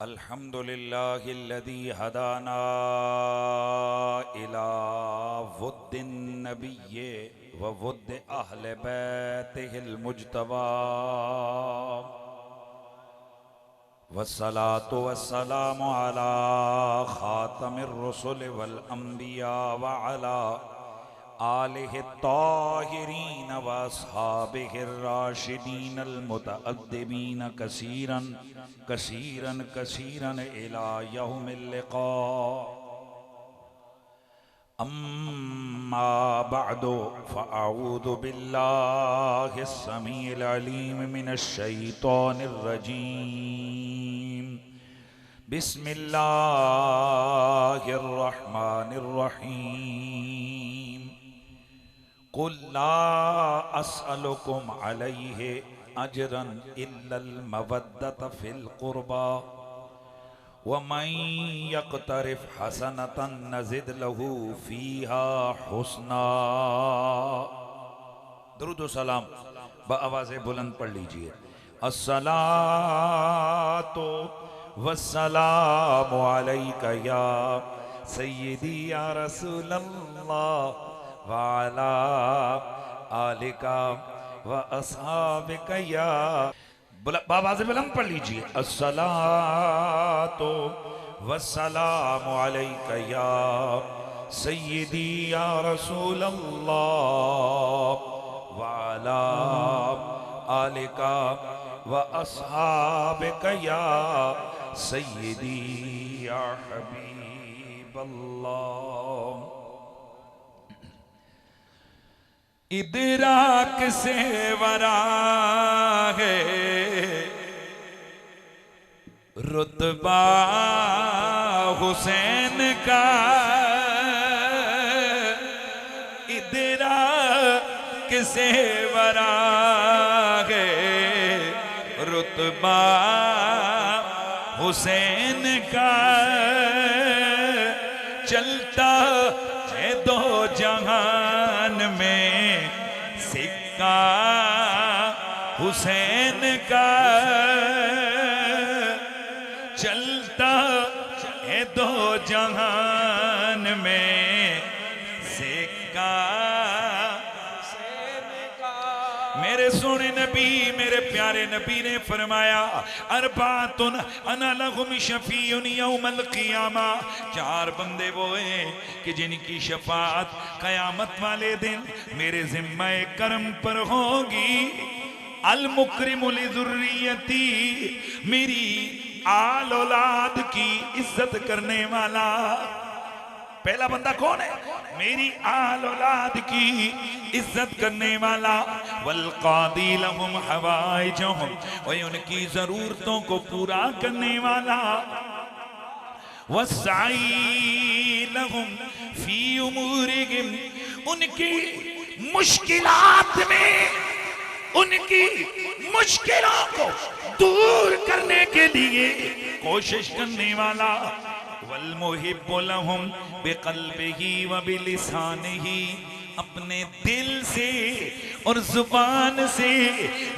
अल्हम्दुलिल्लाहिल्लज़ी हदाना इला वुद्दिन नबिय्य व वुद्दि अहले बैतिहिल मुज्तबा वस्सलातु वस्सलामु अला खातमिर रुसुल वल अंबिया व अला आलिहि ताहिरीन व अस्हाबिहिर राशिदीनल मुतअद्दिबीन कसीरन कसीरन कसीरन इला यौमिल लिका। अम्मा बअदु फ़अऊज़ु बिल्लाहिस समीइल अलीम मिनश शैतानिर रजीम। बिस्मिल्लाहिर रहमानिर रहीम। कुल ला अस्अलुकुम अलैहि अजरन इल्लल मवद्दत फिल कुर्बा व मन यक़तरिफ हसनतन नज़िद लहू फ़ीहा हुस्ना। दुरूद व सलाम बआवाज़े बुलंद पढ़ लीजिए। अस्सलातु वस्सलामु अलैका या सय्यदी या रसूलल्लाह व अला आलिका व अस्हाबिका या। बाबा से बुलंद पढ़ लीजिए। अस्सलातु वस्सलामु अलैका या सय्यदी या रसूलल्लाह व अला आलिका व अस्हाबिका या सय्यदी या हबीबल्लाह। इदराक से वरा है रुतबा हुसैन का। इदराक से वरा है रुतबा हुसैन का। चलता है दो जहान में सिक्का हुसैन का। चलता है दो जहान में सिक्का हुसैन का। मेरे सोने नबी मेरे प्यारे नबी ने फरमाया अरबातुन अना लहुम शफीउन यौमल क़ियामा। चार बंदे वो हैं कि जिनकी शफाअत क़यामत वाले दिन मेरे ज़िम्मे करम पर होगी। अल मुकरिमु लिज़ुर्रियती, मेरी आल औलाद की इज्जत करने वाला। पहला बंदा कौन है? मेरी आल औलाद की इज्जत करने वाला। वल क़ादी लहुम हवाइजहुम, वही उनकी जरूरतों को पूरा करने वाला। वस्साई लहुम फी उमूरिहिम, उनकी मुश्किलात में उनकी मुश्किलों को दूर करने के लिए कोशिश करने वाला। वल मुहिब्बु लहुम बिक़ल्बिही व बिलिसानिही, अपने दिल से और जुबान से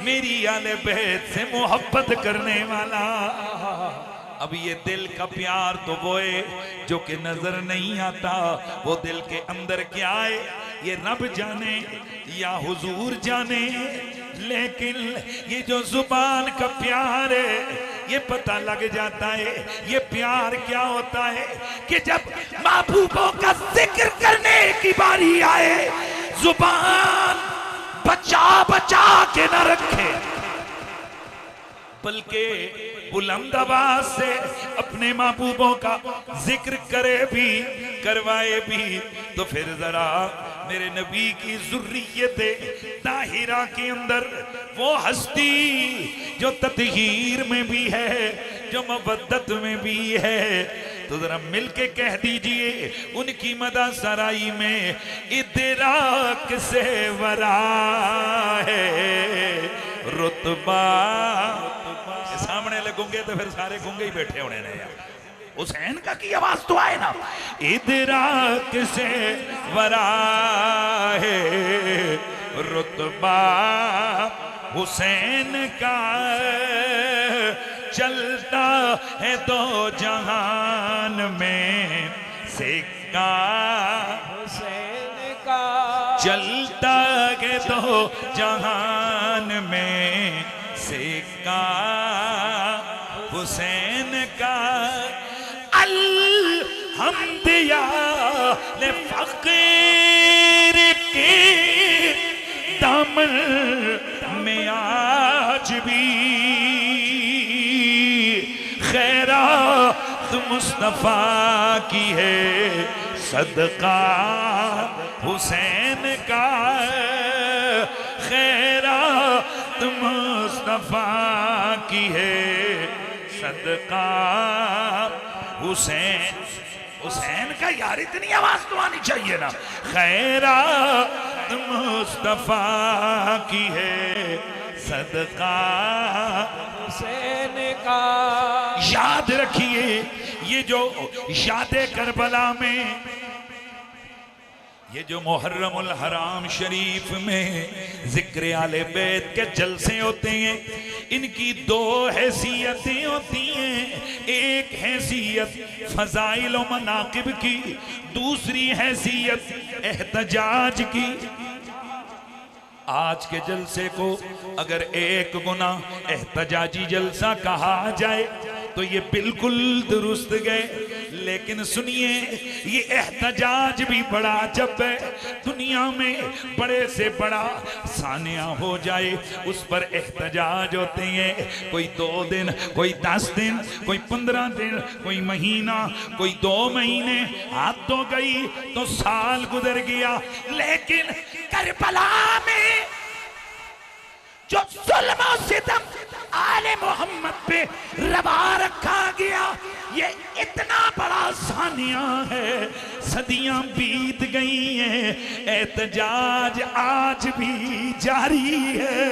मेरी आले बैत से मोहब्बत करने वाला। अब ये दिल का प्यार तो वो है जो कि नजर नहीं आता। वो दिल के अंदर क्या है ये रब जाने या हुजूर जाने। लेकिन ये जो जुबान का प्यार है ये पता लग जाता है। ये प्यार क्या होता है कि जब महबूबों का जिक्र करने की बारी आए, जुबान बचा बचा के न रखे, बल्कि बुलंद आवाज से अपने महबूबों का जिक्र करे भी करवाए भी। तो फिर जरा मेरे नबी की ज़ुर्रियत ताहिरा के अंदर वो हस्ती जो तत्हीर में भी है, जो मवद्दत में भी है, तो जरा मिलके कह दीजिए उनकी मदा सराई में इदराक से वरा है रुतबा। सामने लगोगे तो फिर सारे गूंगे ही बैठे होने ने यार। हुसैन का की आवाज तो आए ना। इदराक से वरा है रुतबा हुसैन का। चलता है दो जहान में सिक्का हुसैन का, चलता है दो जहान में सिक्का हुसैन का। अल्हम्द या ले फकीर के दामन में आज भी खैरात मुस्तफा की है, सदका हुसैन का। खैरात मुस्तफा की है, सदका हुसैन। हुसैन का यार इतनी आवाज तो आनी चाहिए ना। खैरात मुस्तफा की है, सदका हुसैन का। याद रखिए ये जो याद करबला में, ये जो मुहर्रमुल हराम शरीफ में जिक्र आले बैत के जलसे होते हैं, इनकी दो हैसियतें होती हैं। एक हैसियत फजाइल व मनाकिब की, दूसरी हैसियत एहतजाज की। आज के जलसे को अगर एक गुना एहतजाजी जलसा कहा जाए तो ये बिल्कुल दुरुस्त गए। लेकिन सुनिए, ये एहतजाज भी बड़ा अजब है। दुनिया में बड़े से बड़ा सानिया हो जाए, उस पर एहतजाज होते हैं। कोई 2 दिन, कोई 10 दिन, कोई 15 दिन, कोई महीना, कोई 2 महीने, हाथ तो गई तो साल गुजर गया। लेकिन करबला में जो जुल्म और सितम आले मोहम्मद पे रवा रखा गया, ये इतना बड़ा सानिया है। सदियां बीत गई हैं, एहतजाज आज भी जारी है।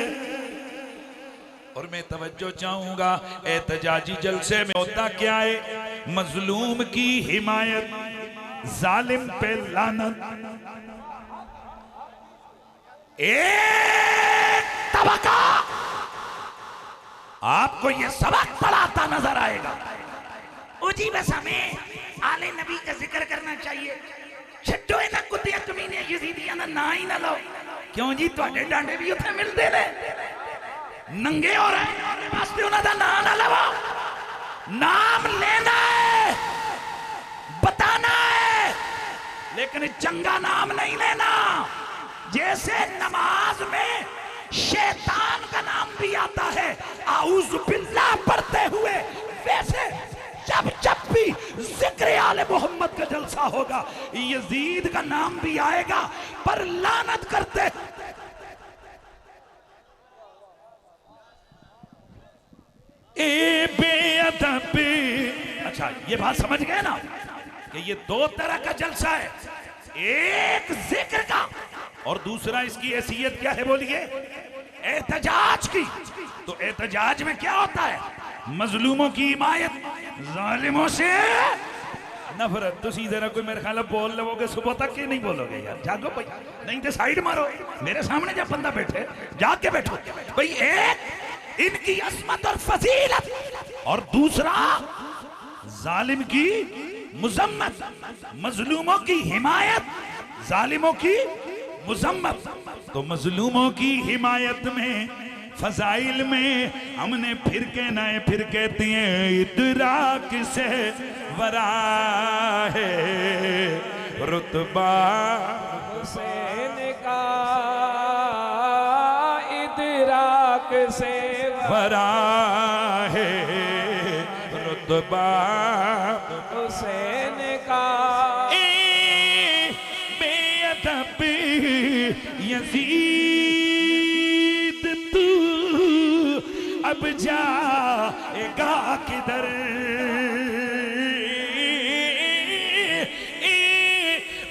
और मैं तवज्जो चाहूंगा, एहतजाजी जलसे में होता क्या है? मजलूम की हिमायत, जालिम पे लानत। एक तबका आपको ये सबक पढ़ाता नजर आएगा। उजी बस हमें आले नबी का जिक्र करना चाहिए। छड्डो इन्हां कुत्तियां कमीने यजीदियां दा ना ही ना लो। क्यों जी, तुहाडे डांडे भी उत्थे मिलदे ने। नंगे हो रहे हैं वास्ते उन्हां दा नाम ना लवो। नाम लेना है, बताना है, लेकिन चंगा नाम नहीं लेना। जैसे नमाज में शैतान का नाम भी आता है आऊज़ु बिल्लाह पढ़ते हुए, वैसे जब जब भी जिक्र आले मोहम्मद का जलसा होगा, यजीद का नाम भी आएगा, पर लानत करते। ए बेअदब। अच्छा, ये बात समझ गए ना कि ये 2 तरह का जलसा है। एक जिक्र का और दूसरा इसकी हैसियत क्या है बोलिए? एहतजाज की। तो एहतजाज में क्या होता है? मजलूमों की हिमायत, जालिमों से नफरत। तुसी जरा कोई मेरे ख्याल बोल लोगे सुबह तक ही नहीं बोलोगे यार। जागो भाई, नहीं तो साइड मारो। मेरे सामने जब बंदा बैठे जाग के बैठो भाई। एक इनकी असमत और फजीलत, और दूसरा जालिम की मुजम्मत। मजलूमों की हिमायत, जालिमों की मुजम्मत। तो मजलूमों की हिमायत में, फजाइल में हमने फिर कहना है, फिर कहते हैं इदराक से वरा है रुतबा हुसैन का, इदराक से वरा है रुतबा हुसैन का। यजीद तू अब जाएगा किधर?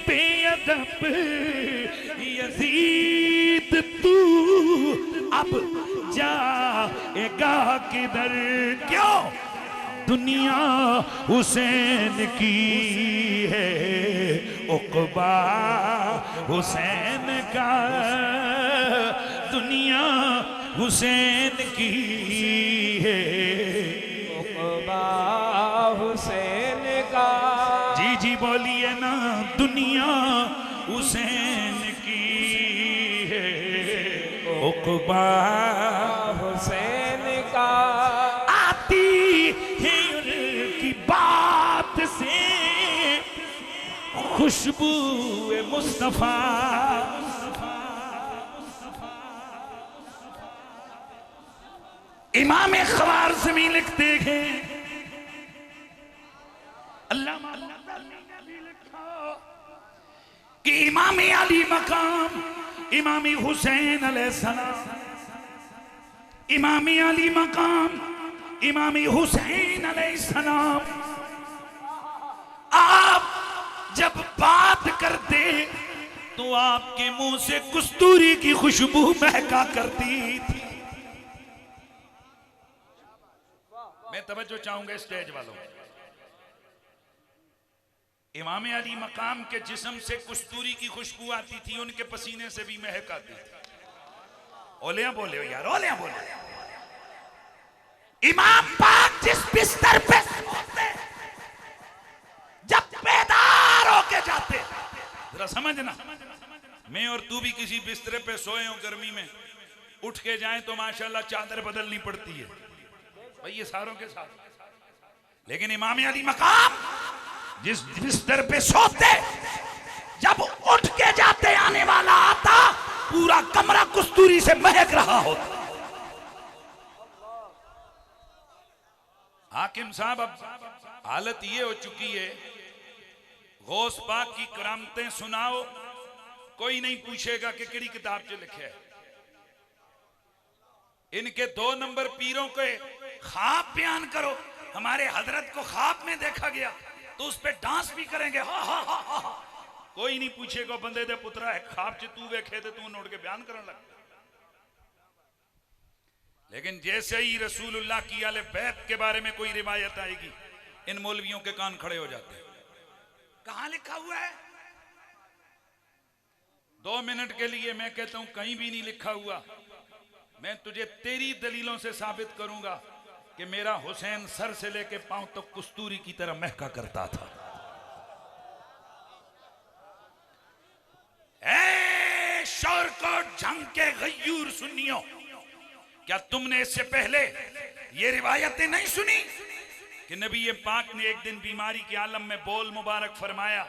बेअदब यजीद तू अब जाएगा किधर? क्यों? दुनिया हुसैन की है, उक़बा हुसैन का। दुनिया हुसैन की है, हुसैन का। जी जी बोलिए ना, दुनिया हुसैन की है, उक़बा हुसैन का। आती है उनकी बात से खुशबू मुस्तफा। इमाम ख़वारिज़मी लिखते हैं, अल्लाह लिखा कि इमाम अली मकाम इमाम हुसैन अलैहिस्सलाम, इमाम अली मकाम इमाम हुसैन अलैहिस्सलाम, आप जब बात करते तो आपके मुंह से कस्तूरी की खुशबू महका करती थी। मैं तवज्जो चाहूंगा स्टेज वालों, इमाम अली मकाम के जिस्म से कस्तूरी की खुशबू आती थी, उनके पसीने से भी महक आती थी। ओलिया बोले हो यार, ओलिया बोले। इमाम पाक जिस बिस्तर पे सोते, जब बेदार होके जाते, जरा समझना, मैं और तू भी किसी बिस्तर पे सोए हो गर्मी में, उठ के जाएं तो माशाल्लाह चादर बदलनी पड़ती है भाई, ये सारों के साथ। लेकिन इमाम अली मकाम जिस बिस्तर पे सोते, जब उठ के जाते आने वाला आता, पूरा कमरा कस्तूरी से महक रहा होता। हाकिम साहब, अब हालत ये हो चुकी है, गौस पाक की करामतें सुनाओ, कोई नहीं पूछेगा कि किड़ी किताब च लिखे है। इनके 2 नंबर पीरों के ख्वाब बयान करो, हमारे हजरत को ख्वाब में देखा गया, तो उस पे डांस भी करेंगे, हा हा हा हा हा। कोई नहीं पूछेगा बंदे दे पुत्रा है ख्वाब च तू वेखे ते तू नोट के बयान करने लग। लेकिन जैसे ही रसूलुल्लाह की आले बैत के बारे में कोई रिवायत आएगी, इन मौलवियों के कान खड़े हो जाते हैं। कहां लिखा हुआ है? 2 मिनट के लिए मैं कहता हूं कहीं भी नहीं लिखा हुआ। मैं तुझे तेरी दलीलों से साबित करूंगा कि मेरा हुसैन सर से लेके पांव तक कस्तूरी की तरह महका करता था। ए शौरकोट जंग के गयूर सुन्नियों, क्या तुमने इससे पहले ये रिवायतें नहीं सुनी कि नबी पाक ने एक दिन बीमारी के आलम में बोल मुबारक फरमाया,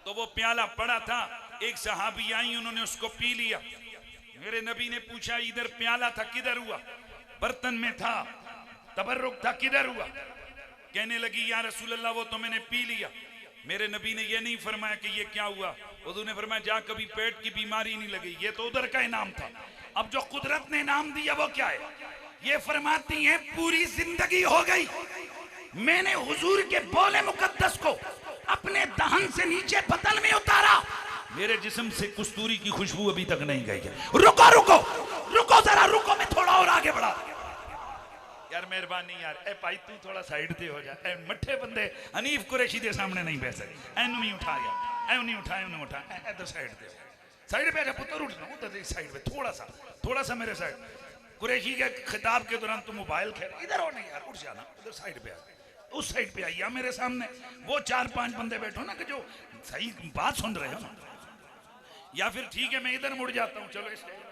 तो वो प्याला पड़ा था, एक सहाबी आई, उन्होंने उसको पी लिया। मेरे नबी ने पूछा इधर प्याला था किधर हुआ? बर्तन में था, तबर्रुक था किधर हुआ? कहने लगी या रसूल अल्लाह वो तो मैंने पी लिया। मेरे नबी ने ये नहीं फरमाया कि ये क्या हुआ, उन्होंने फरमाया जा कभी पेट की बीमारी नहीं लगी, ये तो उधर का इनाम था। अब जो कुदरत ने इनाम दिया वो क्या है? ये फरमाती हैं पूरी जिंदगी हो गई, मैंने हुजूर के बोले मुकद्दस को अपने दहन से नीचे बतल में उतारा, मेरे जिस्म से कस्तूरी की खुशबू अभी तक नहीं गई है। रुको रुको रुको जरा रुको, मैं थोड़ा और आगे बढ़ा। यार मेहरबानी यार, ए भाई तू थोड़ा साइड पे हो जा। ए मट्ठे बंदे हनीफ कुरैशी के सामने नहीं बैठ सकते। एनु नहीं उठा यार, एनु नहीं उठा, एनु उठा, इधर साइड पे आ जा पुत्र, उठ ना उधर साइड पे, थोड़ा सा मेरे साइड। कुरैशी के खिताब के दौरान तुम मोबाइल खेल, इधर हो नहीं यार, उठ जाना, उधर साइड पे आ, उस साइड पे आइए मेरे सामने। वो 4-5 बंदे बैठो ना कि जो सही बात सुन रहे हो ना, या फिर ठीक है मैं इधर मुड़ जाता हूँ, चलो इसलिए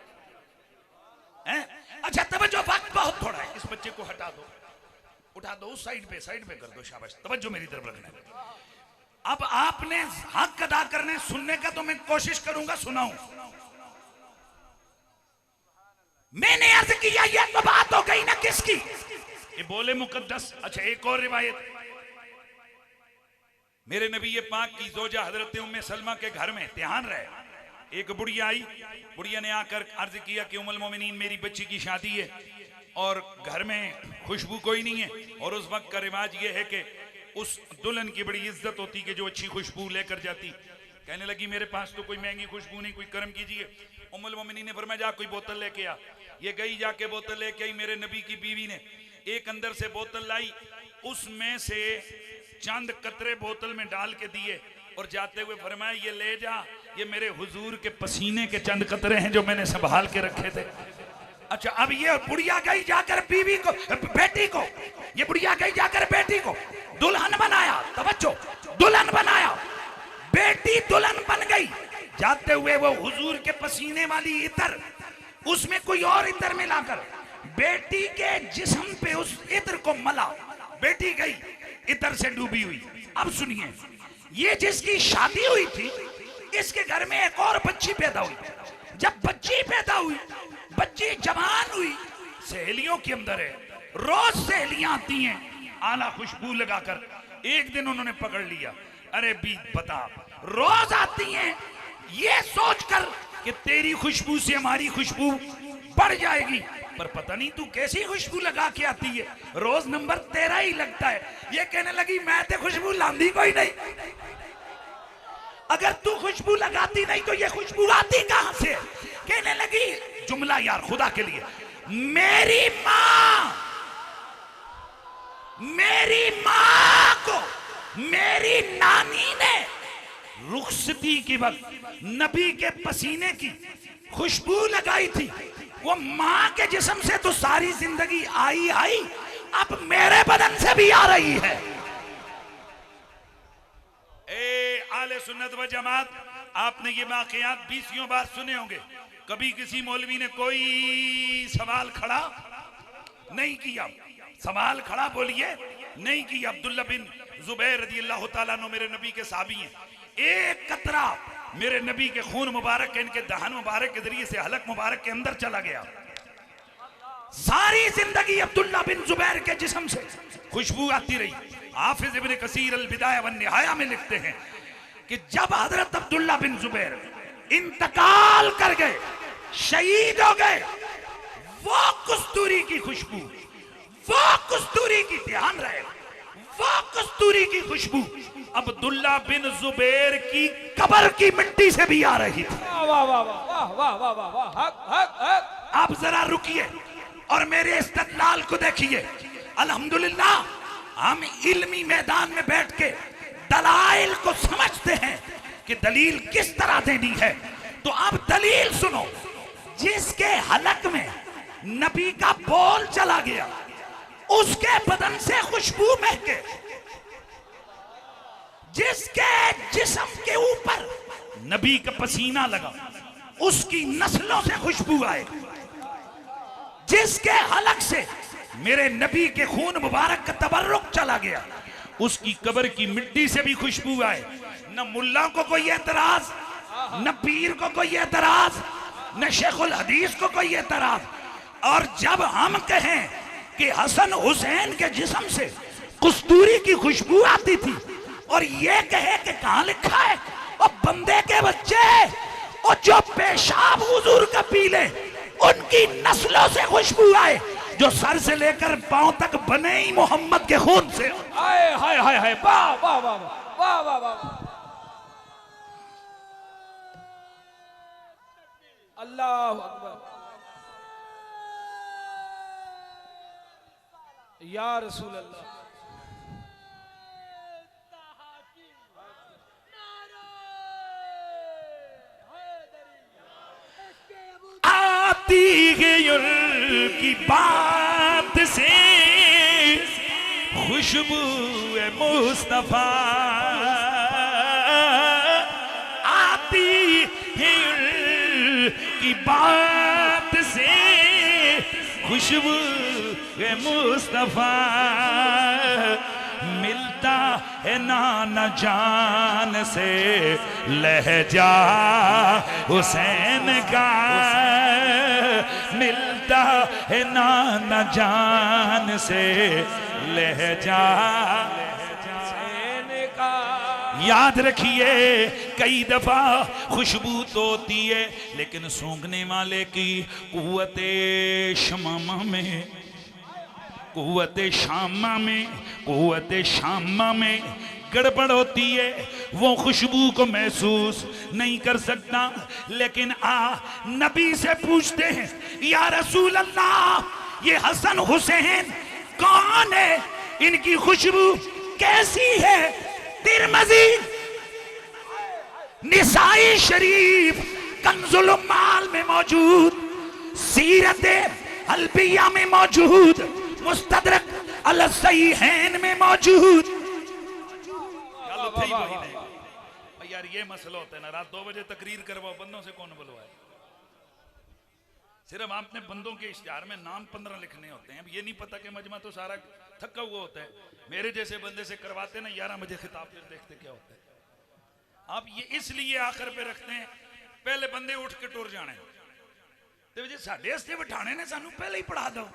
अच्छा तवज्जो, वक्त बहुत थोड़ा है, इस बच्चे को हटा दो, उठा दो, उस साइड पे कर दो, शाबाश, तवज्जो मेरी तरफ रखना है। अब आपने हक अदा करने सुनने का तो मैं कोशिश करूंगा, सुनाऊं। मैंने अर्ज किया ये तो बात हो गई ना किसकी, ये बोले मुकद्दस। अच्छा एक और रिवायत, मेरे नबी ये पाक की जोजा हजरत उम्मे सलमा के घर में ध्यान रहे, एक बुढ़िया आई, बुढ़िया ने आकर अर्ज किया कि उम्मुल मोमिनीन मेरी बच्ची की शादी है और घर में खुशबू कोई नहीं है, और उस वक्त का रिवाज ये है कि उस दुल्हन की बड़ी इज्जत होती कि जो अच्छी खुशबू लेकर जाती। कहने लगी मेरे पास तो कोई महंगी खुशबू नहीं, कोई कर्म कीजिए। उम्मुल मोमिनीन ने फरमाया जा कोई बोतल लेके आ। ये गई, जाके बोतल लेके आई, मेरे नबी की बीवी ने एक अंदर से बोतल लाई, उसमें से चंद कतरे बोतल में डाल के दिए और जाते हुए फरमाया ये ले जा, ये मेरे हुजूर के पसीने के चंद कतरे हैं जो मैंने संभाल के रखे थे। अच्छा, अब ये बुढ़िया गई जाकर बीवी को, बेटी को, ये बुढ़िया गई जाकर बेटी को दुल्हन बनाया। तवज्जो, दुल्हन बनाया, बेटी दुल्हन बन गई। जाते हुए वो हुजूर के पसीने वाली इत्र, उसमें कोई और इत्र मिलाकर बेटी के जिस्म पे उस इत्र को मला। बेटी गई इत्र से डूबी हुई। अब सुनिए, ये जिसकी शादी हुई थी, इसके घर में एक और बच्ची पैदा हुई। जब बच्ची पैदा हुई, बच्ची जवान हुई, सहेलियों के अंदर है, रोज सहेलियां आती हैं आला खुशबू लगाकर। एक दिन उन्होंने पकड़ लिया, अरे बी बता, रोज आती हैं ये सोचकर कि तेरी खुशबू से हमारी खुशबू बढ़ जाएगी, पर पता नहीं तू कैसी खुशबू लगा के आती है, रोज नंबर तेरा ही लगता है। ये कहने लगी मैं तो खुशबू लांदी कोई नहीं, अगर तू खुशबू लगाती नहीं तो ये खुशबू आती कहां से? कहने लगी, जुमला यार खुदा के लिए, मेरी मां को मेरी नानी ने रुखसती के वक्त नबी के पसीने की खुशबू लगाई थी। वो मां के जिस्म से तो सारी जिंदगी आई, अब मेरे बदन से भी आ रही है। ए आले सुन्नत व जमात, आपने ये वाकयात 20 बार सुने होंगे, कभी किसी मौलवी ने कोई सवाल खड़ा नहीं किया। सवाल खड़ा बोलिए नहीं किया। अब्दुल्ला बिन जुबैर रदियल्लाहु ताला अन्हु मेरे नबी के साहबी हैं। एक कतरा मेरे नबी के खून मुबारक, इनके दहन मुबारक के जरिए से हलक मुबारक के अंदर चला गया। सारी जिंदगी अब्दुल्ला बिन जुबैर के जिस्म से खुशबू आती रही। हाफिज इब्न कसीर अल बिदाया वन निहाया में लिखते हैं कि जब हजरत अब्दुल्ला बिन जुबैर इंतकाल कर गए, शहीद हो गए, वो कस्तूरी की खुशबू, वो कस्तूरी की, ध्यान रहे, वो कस्तूरी की खुशबू अब्दुल्ला बिन जुबैर की कब्र की मिट्टी से भी आ रही थी। वाह वाह वाह वाह वाह वाह वाह वाह, हक हक हक। आप जरा रुकिए और मेरे इस्तदलाल को देखिए। अल्हम्दुलिल्लाह हम इल्मी मैदान में बैठ के दलाइल को समझते हैं कि दलील किस तरह देनी है। तो आप दलील सुनो। जिसके हलक में नबी का बोल चला गया, उसके बदन से खुशबू महके। जिसके जिस्म के ऊपर नबी का पसीना लगा, उसकी नस्लों से खुशबू आए। जिसके हलक से मेरे नबी के खून मुबारक का तबर्रुक चला गया, उसकी कब्र की मिट्टी से भी खुशबू आए। न मुल्ला को कोई एतराज, न पीर को कोई एतराज, न शेखुल हदीस को कोई एतराज। और जब हम कहें कि हसन हुसैन के जिस्म से कस्तूरी की खुशबू आती थी, और ये कहे कि कहां लिखा है, और बंदे के बच्चे, और जो पेशाब हुजूर का पी ले, उनकी नस्लों से खुशबू आए, जो सर से लेकर पांव तक बने ही मोहम्मद के खून से। हाय हाय हाय हाय, वाह वाह वाह वाह वाह वाह। अल्लाह अकबर, या रसूल अल्लाह। आती है की बात से खुशबू मुस्तफा, आती है की बात से खुशबू मुस्तफा, मिलता है नाना जान से लहजा हुसैन का, मिलता है नाना जान से लहजा हुसैन का। याद रखिए, कई दफा खुशबू तो होती है, लेकिन सूंघने वाले की कुव्वते शमामा में, कुव्वते शामा में गड़बड़ होती है। वो खुशबू को महसूस नहीं कर सकता। लेकिन नबी से पूछते हैं, या रसूल अल्लाह, ये हसन हुसैन कौन है, इनकी खुशबू कैसी है? तिरमिज़ी, निसाई शरीफ, कंजुल उम्माल में मौजूद, सीरत अलबिया में मौजूद, मुस्तदरक अल सहीहैन में मौजूद। यार ये मसला होता है ना, रात 2 बजे तकरीर करवाओ, बंदों से कौन बुलवाए? सिर्फ आपने बंदों के इश्तिहार में नाम 15 लिखने होते हैं। अब ये नहीं पता कि मजमा तो सारा थका हुआ होता है। मेरे जैसे बंदे से करवाते ना 11 बजे खिताब, फिर देखते क्या होता है। आप ये इसलिए आखिर पे रखते हैं, पहले बंदे उठ के टुर जाने, तो जे साडे वास्ते बिठाने ने सानू पहले ही पढ़ा दो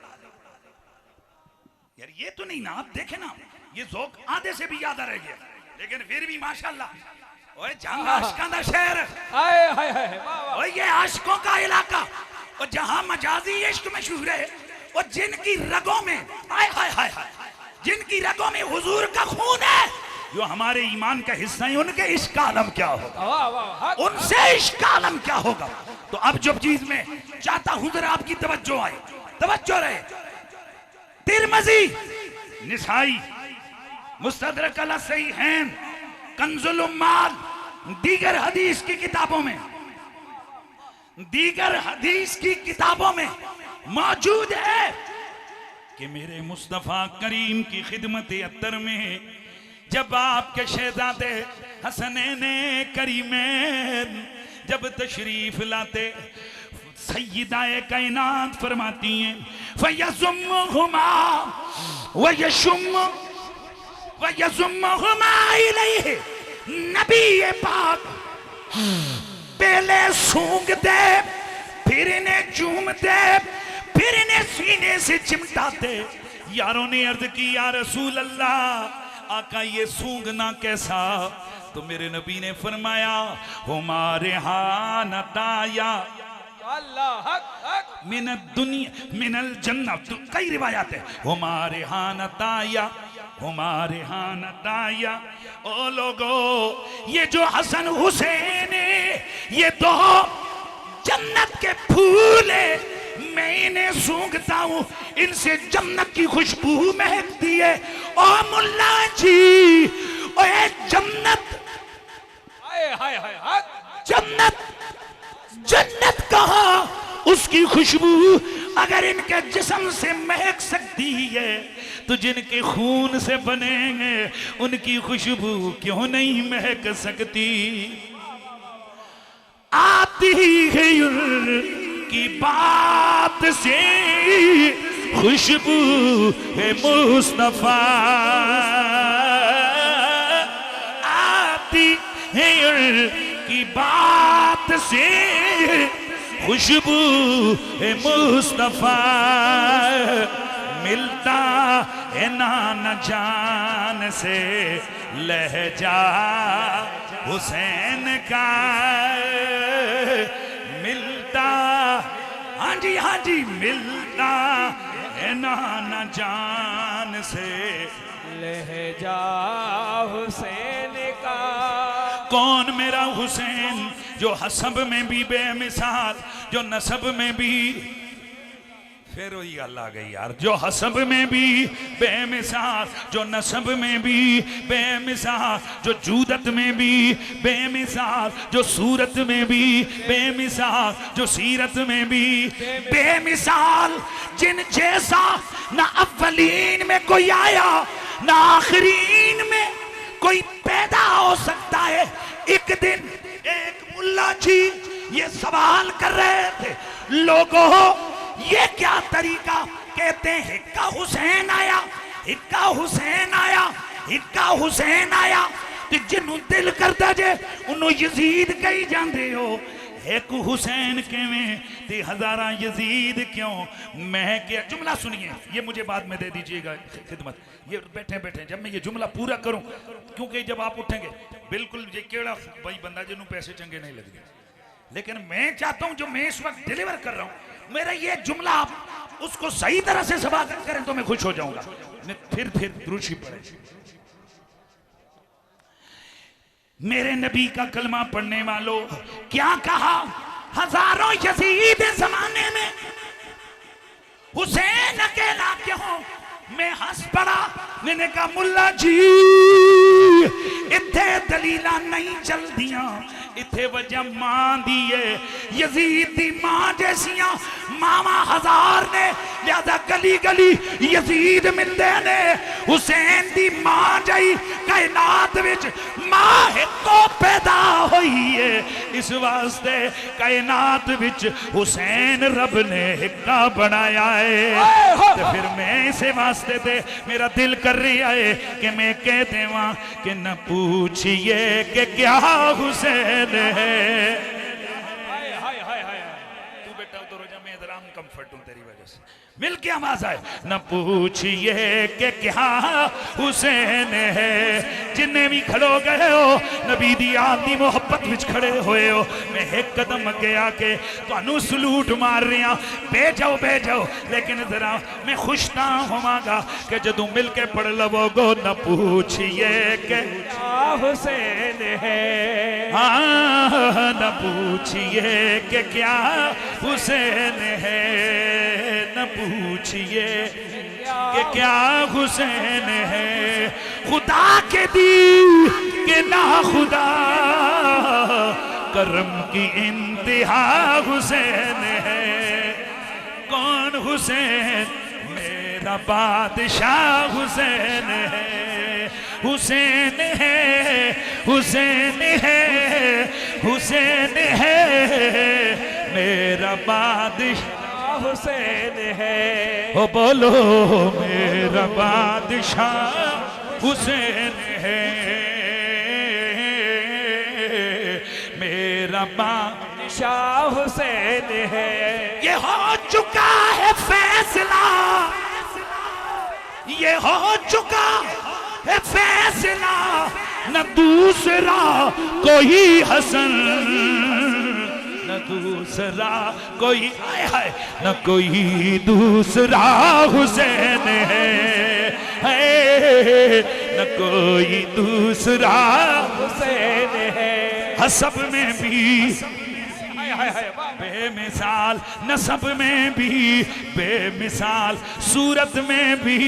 यार। ये तो नहीं ना, आप देखे ना, ये ज़ौक़ आधे से भी ज्यादा रह गया, लेकिन फिर भी माशाल्लाह। ओए जहां आशिकों का शहर, हाय हाय हाय, वाह वाह, ओए ये आशिकों का इलाका, और जहां मजाजी इश्क मशहूर है, और जिनकी रगों में हाय हाय हाय हाय, जिनकी रगों में हुजूर का खून है, जो हमारे ईमान का हिस्सा है, उनके इश्क का आलम क्या होगा, वाह वाह, उनसे इश्क का आलम क्या होगा। तो अब जो चीज में चाहता हूं जरा आपकी तवज्जो आए, तवज्जो रहे। तिरमिज़ी, निसाई, मुस्तदरक अल सहीहैन, कंजुल उम्माल, दीगर हदीस की किताबों में, दीगर हदीस की किताबों में मौजूद है कि मेरे मुस्तफा करीम की खिदमत अत्तर में जब आपके शहजादे हसनैन करीमैन जब तशरीफ लाते, सय्यदाए कायनात फरमाती हैं, फयज़ुम्मुहुमा वयज़ुम्मुहुमा इलैहि, नबी पाक पहले सूंघते, फिर इन्हें चूमते, फिर इन्हें सीने से चिमटाते। यारों ने अर्ज की, या रसूल अल्लाह, आका ये सूंघना कैसा? तो मेरे नबी ने फरमाया, हमारे हानताया अल्लाह हक हक मिन दुनिया मिनल जन्नत, कई रिवायात है, हमारे हानताया, हमारे हानताया। ओ लोगो, ये जो हसन हुसैन है, ये तो जन्नत के फूल है, मैं इन्हें सूंघता हूं, इनसे जन्नत की खुशबू महकती है। ओ मुल्ला जी, ओए जन्नत, हाय हाय हाय हाय, जन्नत, जन्नत कहाँ, उसकी खुशबू अगर इनके जिस्म से महक सकती है, तो जिनके खून से बनेंगे उनकी खुशबू क्यों नहीं महक सकती? आती है की बात से खुशबू है मुस्तफा, आती है की बात से खुशबू है मुस्तफा, मिलता है नाना जान से लहजा हुसैन का, मिलता, हाँ जी मिलता है नाना जान से लहजा हुसैन का। कौन मेरा हुसैन, जो हसब में भी बेमिसाल, जो नसब में भी, फिर वही गल आ गई यार, जो हसब में भी बेमिसाल, जो नसब में भी बेमिसाल, जो जूदत में भी बेमिसाल, जो सूरत में भी बेमिसाल, जो सीरत में भी बेमिसाल, जिन जैसा ना अव्वलीन में कोई आया, ना आखिरीन में कोई पैदा हो सकता है। एक दिन एक मुल्ला जी ये सवाल कर रहे थे, लोगों ये क्या तरीका? कहते हैं हिक्का हुसैन आया, हिक्का हुसैन आया, हिक्का हुसैन आया, तो जिन्हों दिल करता जे उन्हों यजीद कही जाते हो, एक हुसैन किवें ते हजारा यजीद क्यों? मैं क्या, जुमला सुनिए, ये मुझे बाद में दे दीजिएगा खिदमत, ये बैठे बैठे जब मैं ये जुमला पूरा करूं, क्योंकि जब आप उठेंगे बिल्कुल ये केड़ा भाई बंदा जिन्हों पैसे चंगे नहीं लगते, लेकिन मैं चाहता हूं जो मैं इस वक्त डिलीवर कर रहा हूं, मेरा ये जुमला आप उसको सही तरह से समाप्त करें तो मैं खुश हो जाऊंगा। फिर दुरूशी पढ़े, मेरे नबी का कलमा पढ़ने वालों, क्या कहा? हजारों यजीद जमाने में हुसैन अकेला क्यों? मैं हंस पड़ा, मैंने कहा मुल्ला जी इत्थे दलीलां नहीं चलदियां, इत्थे वजह मां दी है। यजीद दी मां जैसियां मावा हजार ने, लिहाजा गली गली यजीद मिलते ने। हुसैन दी मां जाई कायनात विच मां को पैदा हुई है, इस वास्ते कायनात विच हुसैन रब ने हिक्का बनाया है। तो फिर मैं इसे वास्ते ते मेरा दिल कर रहा है कि मैं कह देवा कि न पूछिए कि क्या हुसैन है। तू बेटा उधर हो जा, मैं इधर कंफर्ट हूं तेरी वजह से। मिल के आवाज आए, न पूछिए कि क्या हुसैन है। जिन्ने भी खड़ो गए हो नबी दी आली मोहब्बत विच खड़े होए हो, मैं एक कदम अगे आके तुहानू सलूट मार रहा। बह जाओ, लेकिन जरा मैं खुश ना होवांगा कि जदों मिल के पढ़ लवोगो, न पूछिए कि क्या हुसैन है। हाँ, न पूछिए कि क्या हुसैन है, न पूछिए कि क्या हुसैन है। खुदा के दी के ना खुदा, करम की इंतहा हुसैन है। कौन हुसैन? मेरा बादशाह हुसैन है। हुसैन है, हुसैन है, हुसैन है, मेरा बादशाह हुसैन है। ओ बोलो मेरा बादशाह हुसैन है, मेरा बादशाह हुसैन है। ये हो चुका है फैसला, ये हो चुका है फैसला, न दूसरा कोई हसन, न दूसरा कोई है, न कोई दूसरा हुसैन है, न कोई दूसरा हुसैन है। हसब में भी बेमिसाल, नसब में भी बेमिसाल, सूरत में भी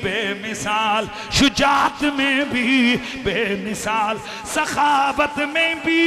बेमिसाल, शुजात में भी बेमिसाल, सखावत में भी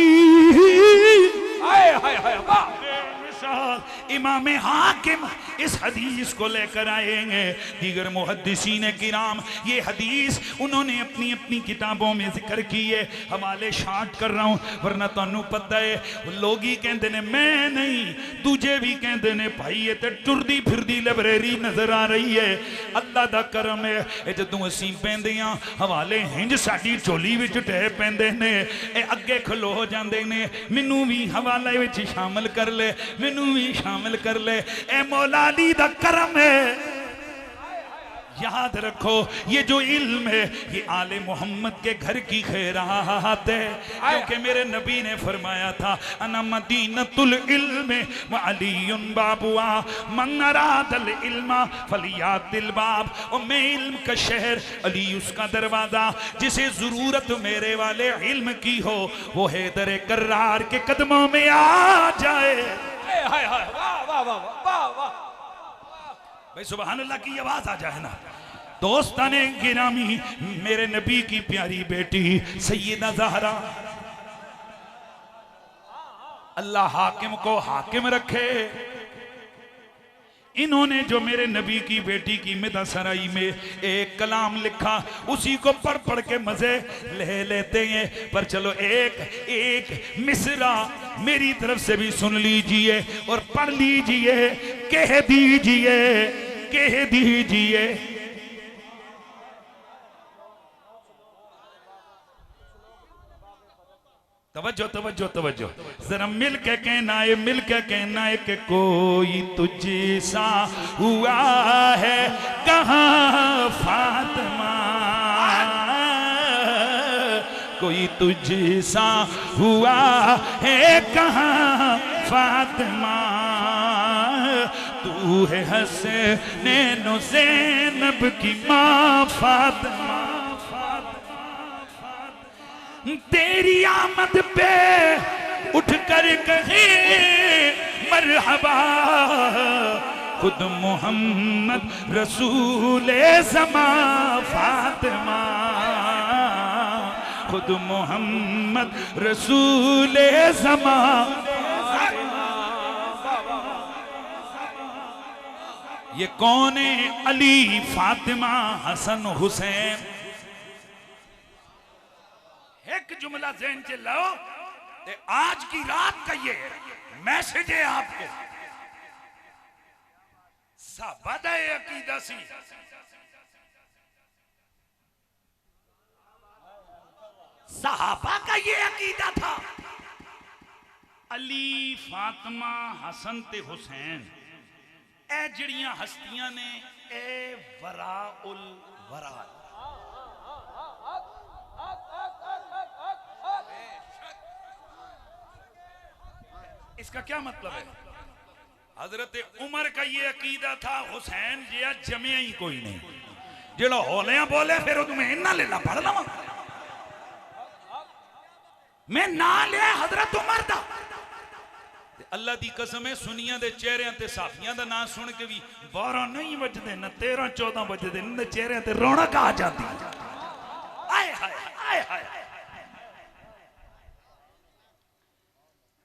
इमाम हाकिम इस हदीस को लेकर आएंगे। दीगर मुहद्दिसीन किराम ये हदीस उन्होंने अपनी अपनी किताबों में जिक्र की है। हवाले शार्ट कर रहा हूँ, वरना तुहानू पता है लोग ही कहते ने, मैं नहीं तुझे भी कहते ने भाई ये तो टुरदी फिरदी लाइब्रेरी नजर आ रही है। अल्लाह दा करम है जदों असीं पैंदे हां हवाले हिंज साडी झोली विच ढह पैंदे ने, अगे खलो हो जाते ने, मैनू भी हवाले विच शामिल कर ले, मैनू भी शामिल कर ले। ए मौला अली दा करम है। याद रखो ये जो इल्म है ये आले मोहम्मद के घर की खैरात है, क्योंकि मेरे नबी ने फरमाया था अना मदीनतुल इल्म व अलीयुन बाबुआ मन अरादल इल्मा फलियातिल बाब। और मैं इल्म का शहर, अली उसका दरवाजा, जिसे जरूरत मेरे वाले इल्म की हो वो हैदर कर्रार के कदमों में आ जाए। भाई सुभान अल्लाह की आवाज आ जाए ना। दोस्ताने गिरामी, मेरे नबी की प्यारी बेटी सैयदा ज़हरा, अल्लाह हाकिम को हाकिम रखे। इन्होंने जो मेरे नबी की बेटी की मिदसराई में एक कलाम लिखा उसी को पढ़ पढ़ के मजे ले लेते हैं। पर चलो एक एक मिसरा मेरी तरफ से भी सुन लीजिए और पढ़ लीजिए, कह दीजिए, कह दीजिए। तवज्जो तवज्जो तवज्जो, जरा मिल के कहना है, मिल के कहना है कि कोई तुझसा हुआ है कहाँ फातिमा, कोई तुझसा हुआ है कहाँ फातिमा, तू है हसनैन ज़ैनब की माँ फातिमा। तेरी आमद पे उठ कर कहे मरहबा खुद मोहम्मद रसूल ज़मा फातिमा, खुद मोहम्मद रसूल ज़मान। ये कौन है? अली, फातिमा, हसन, हुसैन। एक जुमला ज़हन से लो, आज की रात का ये मैसेज है आपको। साबदा अकीदा सी, सहाबा का ये अकीदा था। अली, फातिमा, हसन ते हुसैन, ए जड़ियां हस्तियां ने, ए वरा उल वरा। इसका क्या मतलब है? हजरत उमर का ये अकीदा था, हुसैन जिया जमिया ही कोई नहीं, जेड़ा होलिया बोले फिर तुम्हें ना लेना पड़ लवा। मैं ना लिया हजरत उमर दा। अल्लाह दी कसम है, सुनिया दे चेहरिਆਂ ते साफियां दा नाम सुन के भी 12 नहीं बजदे न 13 14 बजदे न, चेहरिਆਂ ते रौनक आ जाती। आए हाय आए हाय।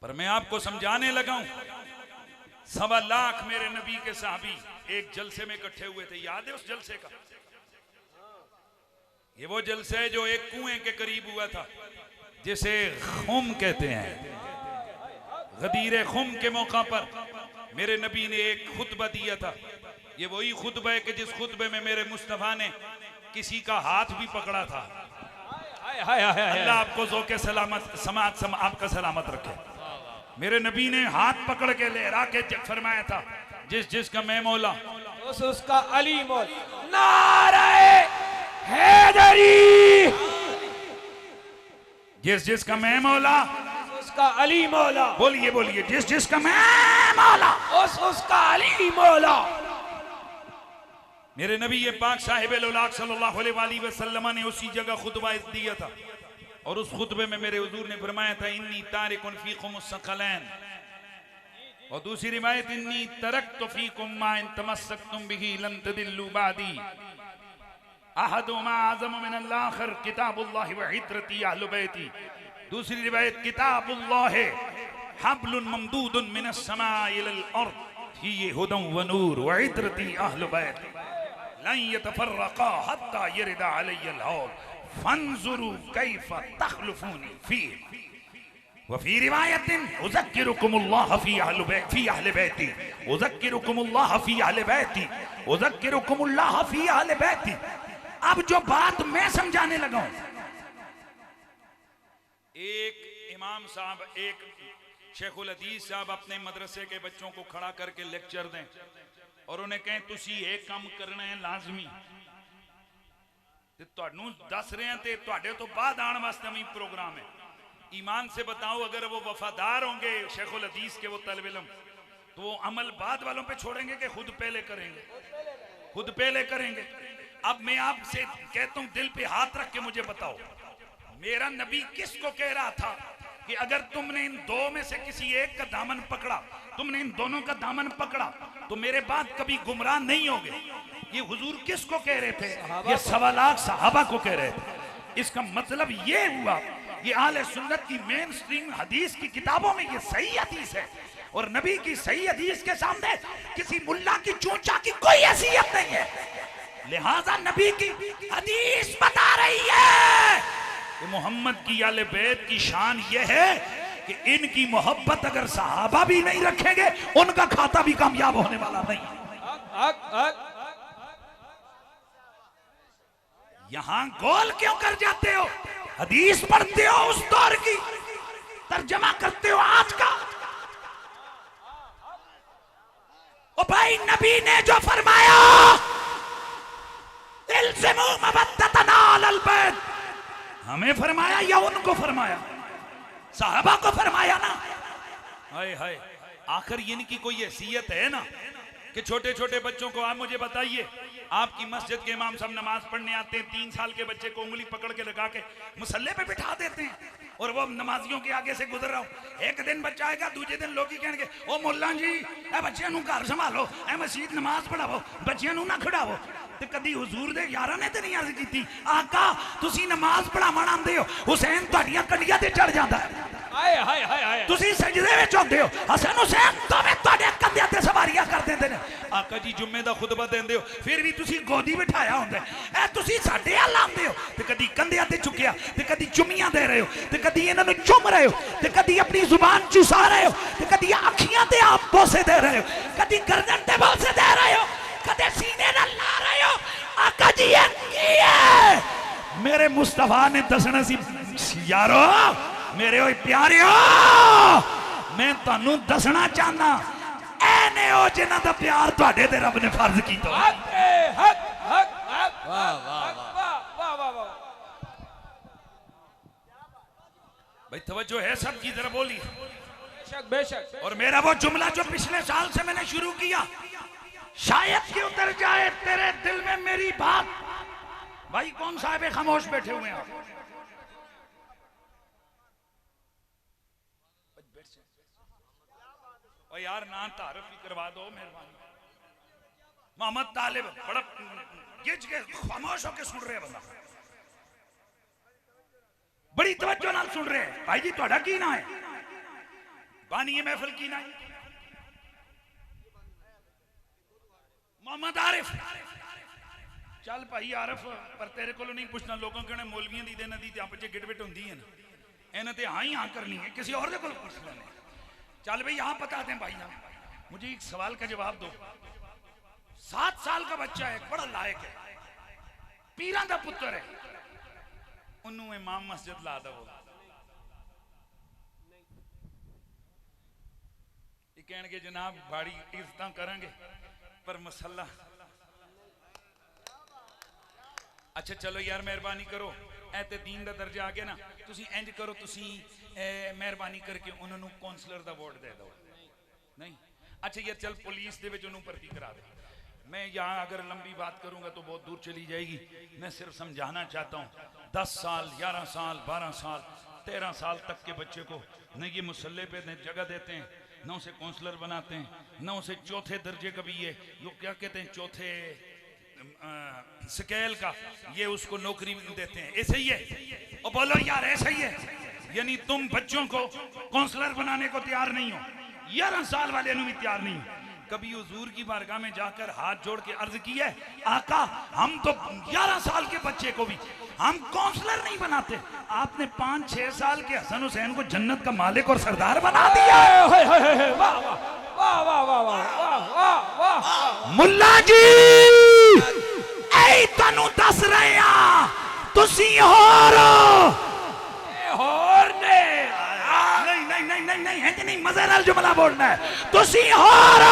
पर मैं आपको समझाने लगा हूं, 1.25 लाख मेरे नबी के साहबी एक जलसे में इकट्ठे हुए थे। याद है उस जलसे का? ये वो जलसा है जो एक कुएं के करीब हुआ था, जिसे खुम कहते हैं। गदीर खुम के मौका पर मेरे नबी ने एक खुतबा दिया था। ये वही खुतबा है कि जिस खुतबे में मेरे मुस्तफा ने किसी का हाथ भी पकड़ा था। अल्लाह आपको ज़ौक़े सलामत समात आपका सलामत रखे। मेरे नबी ने हाथ पकड़ के लहरा के फरमाया था, जिस जिसका मैं मौला उसका अली मौला। नारे हैदरी। जिस जिसका मैं मौला उसका अली मौला। बोलिए बोलिए, जिस जिसका मैं मौला उसका अली मौला। मेरे नबी ये पाक साहिब-ए-लौलाक सल्लल्लाहु अलैहि वसल्लम ने उसी जगह खुतबा दिया था, और उस खुतबे में मेरे हुजूर ने फरमाया था, इन्नी तारिकुन फीकुमुस सकलैन, और दूसरी रिवायत, इन्नी तरक्तु फीकुम मा इन तमस्सकतुम बिही लन तदिल्लु बादी अहदुमा आज़म मिनल आखिर किताबुल्लाह व इत्रती अहलु बैती। दूसरी रिवायत, किताबुल्लाह हब्लुन ममदूदुन मिनस समाई इलल अर्द फीही हुदन व नूर व इत्रती अहलु बैती लन यतफर्रका हत्ता यरिदा अलैयल हौद फंजुरू कैफा तखलुफूनी फीही व फी रिवायतिन उज़क्किरुकुमुल्लाह फी अहलि बैती उज़क्किरुकुमुल्लाह फी अहलि बैती उज़क्किरुकुमुल्लाह फी अहलि बैती। अब जो बात मैं समझाने लगा हूं, एक इमाम साहब, एक शेखुल हदीस साहब अपने मदरसे के बच्चों को खड़ा करके लेक्चर दें और उन्हें कहें तुसी एक काम करना है लाजमी, ते तुहानू दस रहे हैं ते तुहाडे तो बाद आने वास्ते भी प्रोग्राम है। ईमान से बताओ, अगर वो वफादार होंगे शेखुल हदीस के वो तलब इल्म, तो वो अमल बाद वालों पे छोड़ेंगे कि खुद पहले करेंगे? खुद पहले करेंगे। अब मैं आपसे कहता हूं, दिल पे हाथ रख के मुझे बताओ, मेरा नबी किसको कह रहा था कि अगर तुमने इन दो में से किसी एक का दामन पकड़ा, तुमने इन दोनों का दामन पकड़ा, तो मेरे बाद कभी गुमराह नहीं होगे? ये हुजूर किसको कह रहे थे? ये 1.25 लाख सहाबा को कह रहे थे। इसका मतलब ये हुआ, ये आले सुन्नत की मेन स्ट्रीम हदीस की किताबों में ये सही हदीस है, और नबी की सही हदीस के सामने किसी मुल्ला की चूंचा की कोई हैसियत नहीं है। लिहाजा नबी की हदीस बता रही है कि मोहम्मद की आले बैत की शान यह है कि इनकी मोहब्बत अगर सहाबा भी नहीं रखेंगे, उनका खाता भी कामयाब होने वाला नहीं। यहां गोल क्यों कर जाते हो? हदीस पढ़ते हो उस दौर की, तर्जमा करते हो आज का। ओ भाई, नबी ने जो फरमाया, इल्ज़िमू मवद्दतना अलल बैत, हमें फरमाया या उनको फरमाया? साहबा को फरमाया ना। हाय हाय, आखिर इनकी कोई हैसियत है ना कि छोटे छोटे बच्चों को, आप मुझे बताइए, आपकी मस्जिद के इमाम साहब नमाज पढ़ने आते हैं, 3 साल के बच्चे को उंगली पकड़ के लगा के मुसल्ले पे बिठा देते हैं, और वो नमाजियों के आगे से गुजर रहा हूं। एक दिन बच्चा आएगा, दूसरे दिन लोग कहेंगे, ओ मुल्ला जी ए बच्चियां नू घर संभालो, ए मस्जिद नमाज पढ़ाओ, बच्चियां नू ना खड़ाओ। ते कदी हुजूर दे यारां ने ते नहीं अर्ज कीती आका तुसी नमाज पढ़ावन आंदे हो हुसैन तुहाडियां कंडियां ते चढ़ जांदा है हाय हाय हाय हाय तुसी सजदे विच होंदे हो हसन हुसैन तोवे तुहाडे कंधे ते सवारियां कर देंदे ने आका जी जुम्मे दा खुतबा देंदे हो फिर भी तुसी गोदी बिठाया हुंदा है ए तुसी साडे हल आंदे हो ते कदी कंधे ते चुकिया ते कदी चुम्मियां दे रहे हो ते कदी इन्हां नूं चुम रहे हो ते कदी अपनी जुबान चुसा रहे हो ते कदी अखियां ते आप बोसे दे रहे हो कदी गर्दन ते बोसे दे रहे हो कदे सीने नाल ला रहे हो आका जी ये की है मेरे मुस्तफा ने दसना सी यारो मेरे ओ प्यारियो मैं तुहानू दसना चाहना ऐने ओ जिन्हां दा प्यार तुहाडे ते रब ने फर्ज कीता हक हक हक वाह वाह वाह वाह वाह भाई तवज्जो है सब की तरफ बोली बेशक बेशक और मेरा वो जुमला जो पिछले साल से मैंने शुरू किया शायद कि उतर जाए तेरे दिल में मेरी बात भाई कौन साहब खामोश बैठे हुए हैं आप और यार ना तारफ भी करवा दो मेहरबानी मोहम्मद तालिब बड़ा गिज के खामोश होके सुन रहे हैं बंदा बड़ी तवज्जो नाल सुन रहे हैं भाई जी ਤੁਹਾਡਾ ਕੀ ਨਾਂ है बानी महफिल की ना मोहम्मद आरिफ चल भाई आरिफ पर तेरे को नहीं पूछना लोगों कहना मौलवियों की इन्हों की आपस च गिटविट होंगी है ना इन्हें तो हाँ ही हाँ करनी है किसी और को पूछ लेने चल भाई यहाँ बता दें भाई मुझे एक सवाल का जवाब दो 7 साल का बच्चा है बड़ा लायक है पीरां दा पुत्र है उन्होंने इमाम मस्जिद ला दो कह जनाब बाड़ी इज्जत करांगे पर मसला अच्छा चलो यार मेहरबानी करो ऐ ते दीन दा दर्जा आ गया ना तुसी इंज करो तुसी मेहरबानी करके उन्होंने कौंसलर दा वोट दे दो नहीं अच्छा यार चल पुलिस दे विच उन्होंने भर्ती करा दे मैं यहाँ अगर लंबी बात करूंगा तो बहुत दूर चली जाएगी मैं सिर्फ समझाना चाहता हूँ 10 साल 11 साल 12 साल 13 साल तक के बच्चे को न ये मुसल्ले पे जगह देते हैं न उसे काउंसलर बनाते हैं न उसे चौथे दर्जे का भी ये जो क्या कहते हैं चौथे स्केल का ये उसको नौकरी देते हैं ऐसे ही है और बोलो यार ऐसा ही है यानी तुम बच्चों को काउंसलर बनाने को तैयार नहीं हो 11 साल वाले भी तैयार नहीं हो कभी हुजूर की बारगाह में जाकर हाथ जोड़ के अर्ज की है आका हम तो 11 साल के बच्चे को भी हम काउंसलर नहीं बनाते आपने 5-6 साल के हसन हुसैन को जन्नत का मालिक और सरदार बना दिया वाह वाह वाह वाह वाह वाह मुल्ला जी ऐ तनु दस रहे हैं तुसी होर ने नहीं मजे नाल जुमला बोलना है तुसी होर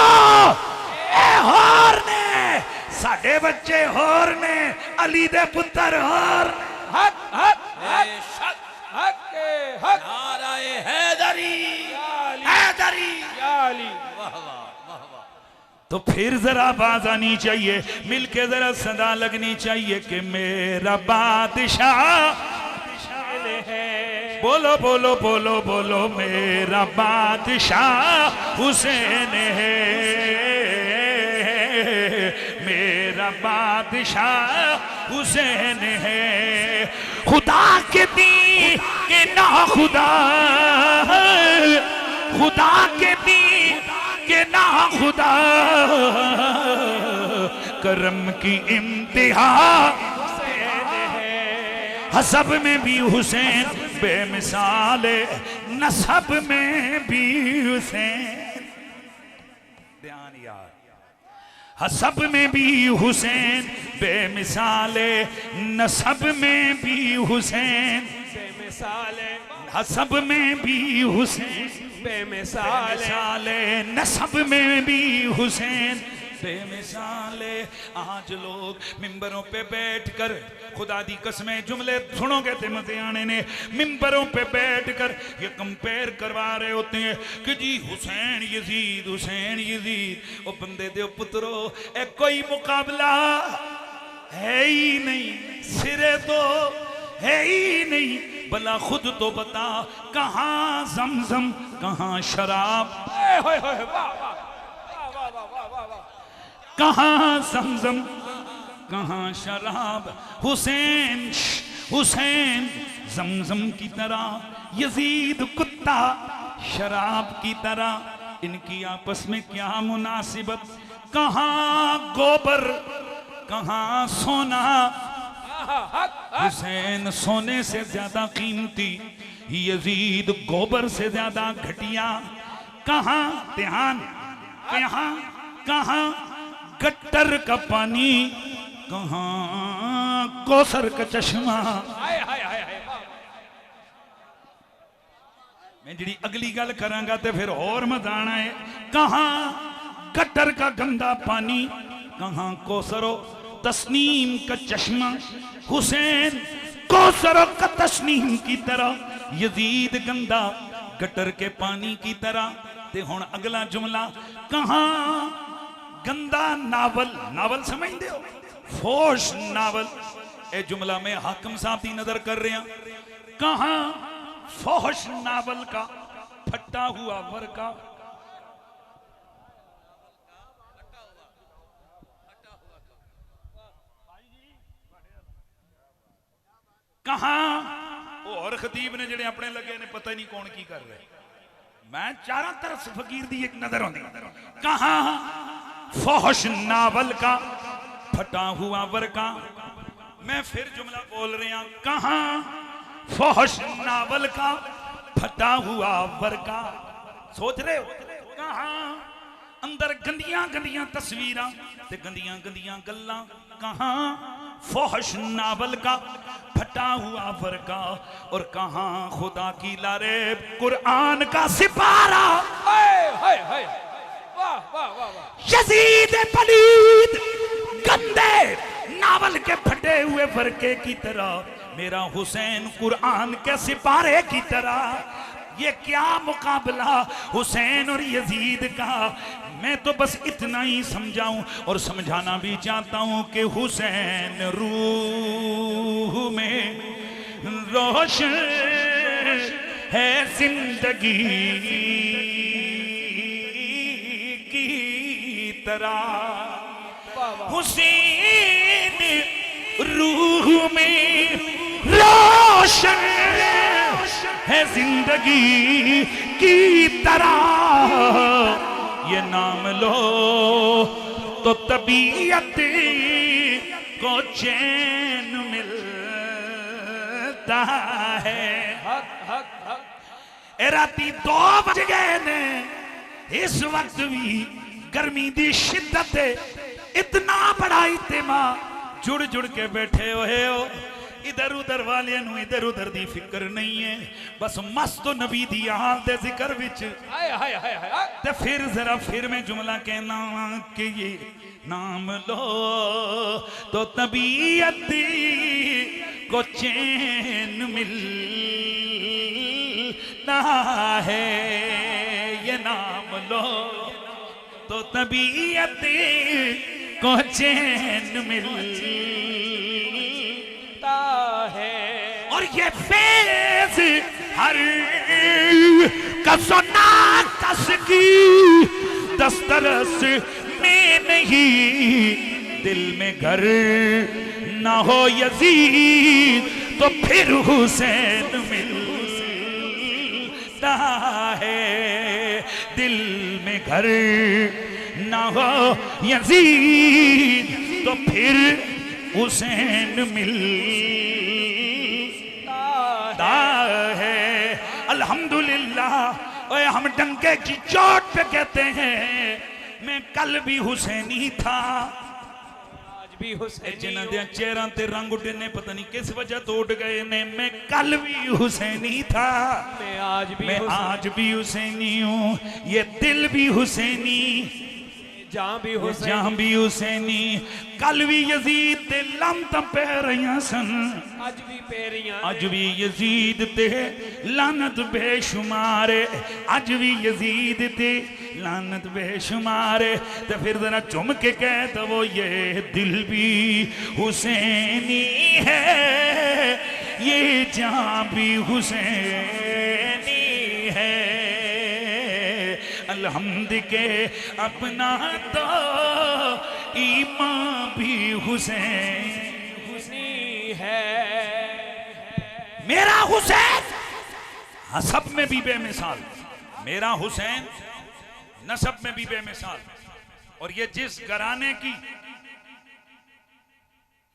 ने साडे बच्चे होर ने अली दे पुत्र होर हक हक हक हक हक नाराए हैदरी हैदरी याली तो फिर जरा आवाज आनी चाहिए मिलके जरा सदा लगनी चाहिए कि मेरा बादशाह बोलो बोलो बोलो बोलो मेरा बादशाह हुसैन है मेरा बादशाह हुसैन है खुदा के दीन के ना खुदा खुदा के दीन के ना खुदा करम की इंतहा हसब में भी हुसैन बेमिसाल नसब में भी हुसैन ध्यान यार हसब में भी हुसैन बेमिसाल नसब में भी हुसैन बेमिसाल हसब में भी हुसैन बेमिसाल नसब में भी हुसैन बेमिसाल आज लोग मिंबरों पे बैठकर खुदा दी कसमें जुमले सुनोगे ते मजे आने ने मिंबरों पे बैठकर ये कंपेयर करवा रहे होते हैं कि जी हुसैन यजीद ओ बंदे दे पुत्रो ए कोई मुकाबला है ही नहीं सिरे तो है ही नहीं भला खुद तो बता कहाँ जमजम कहाँ शराब कहाँ जमजम कहाँ शराब, हुसैन हुसैन जमजम की तरह, यजीद कुत्ता शराब की तरह, इनकी आपस में क्या मुनासिबत, कहाँ गोबर कहाँ सोना, हुसैन सोने से ज्यादा कीमती, यजीद गोबर से ज्यादा घटिया, कहाँ ध्यान, कहाँ कहाँ गट्टर का पानी, कहाँ कौसर का चश्मा। मैं जी अगली गल करांगा तो फिर और मजा आना है, कहाँ गट्टर का गंदा पानी, कहाँ कौसरो तस्नीम का चश्मा, हुसैन कौसरो का तस्नीम की तरह, यजीद गंदा गटर के पानी की तरह। ते हुण अगला जुमला, कहाँ गंदा नावल, नावल समझते हो, फोश नावल, ए जुमला में हाकिम साहब की नजर कर रहे हैं, कहाँ फोश नावल का फटा हुआ वर्का, कहाँ और खतीब ने जेडे अपने लगे ने पता ही नहीं कौन की कर रहे, मैं चारों तरफ फकीर दी एक नजर आती, कहाँ फहश नावल का फटा हुआ वर्का। मैं फिर जुमला बोल रहा, कहाँ फहश नावल का फटा हुआ वर्का। सोच रहे हो कहाँ अंदर गंदियां गंदियां तस्वीरां ते गंदियां गंदियां गल्लां, कहाँ फहश नावल का फटा हुआ वर्का, और कहाँ खुदा की लारे कुरान का सिपारा। यजीद पलीद गंदे नावल के फटे हुए वर्के की तरह, मेरा हुसैन कुरान के सिपारे की तरह। ये क्या मुकाबला हुसैन और यजीद का। मैं तो बस इतना ही समझाऊं और समझाना भी चाहता हूं कि हुसैन रूह में रोशन है जिंदगी की तरह, हुसैन रूह में रोशन है जिंदगी की तरह। ये नाम लो तो तबीयत को चैन मिलता है। राती 2 बज गए ने, इस वक्त भी गर्मी की शिद्दत है, इतना बड़ा इत्तेमा, जुड़ जुड़ के बैठे हुए हो। इधर उधर वाले इधर उधर दी फिक्र नहीं है, बस मस्त नबी दी हाल दे जिक्र विच। ते फिर जरा फिर मैं जुमला कहना कि ये नाम लो तो तबीयत को चैन मिलता है। ये नाम लो तो तबीयत को चैन मिलता है। और ये फेज हर कसना कस की दस्तरस में नहीं, दिल में घर ना हो यजीद तो फिर हुसैन मिलता है। दिल में घर ना हो यजीद तो फिर हुसैन मिलता है। अल्हम्दुलिल्लाह। ओए हम डंके की चोट पे कहते हैं, मैं कल भी हुसैनी था, आज भी हुसैनी। जिन्हां दे चेहरा ते रंग उड़े ने पता नहीं किस वजह तो उड़ गए ने। मैं कल भी हुसैनी था, मैं आज भी हुसैनी हूँ। ये दिल भी हुसैनी, जहां भी हुसैनी। कल भी यजीद ते लानत पै रही सन, अज भी यजीद ते लानत बेशुमार, अज भी यजीद ते लानत बेशुमार। तो फिर जरा चुम के कह दो ये दिल भी हुसैनी है, ये जहां भी हुसैनी है। अल्हम्द के अपना तो इमाम भी हुसैन है। मेरा हुसैन हसब में भी बेमिसाल, मेरा हुसैन नसब में भी बेमिसाल। और ये जिस घराने की,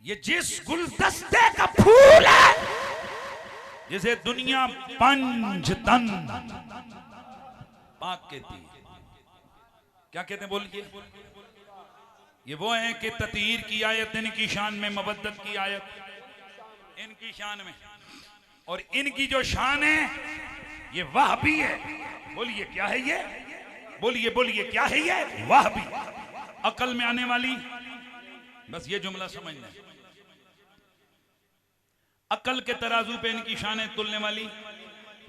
ये जिस गुलदस्ते का फूल है जिसे दुनिया पंचतन पाक कहती है, क्या कहते हैं बोलिए? ये वो हैं कि ततीर की आयत इनकी शान में, मबद्दत की आयत इनकी शान में, और इनकी जो शान है ये वहबी है। बोलिए क्या है ये? बोलिए बोलिए क्या है ये? वहबी। अकल में आने वाली, बस ये जुमला समझना है, अकल के तराजू पे इनकी शानें तुलने वाली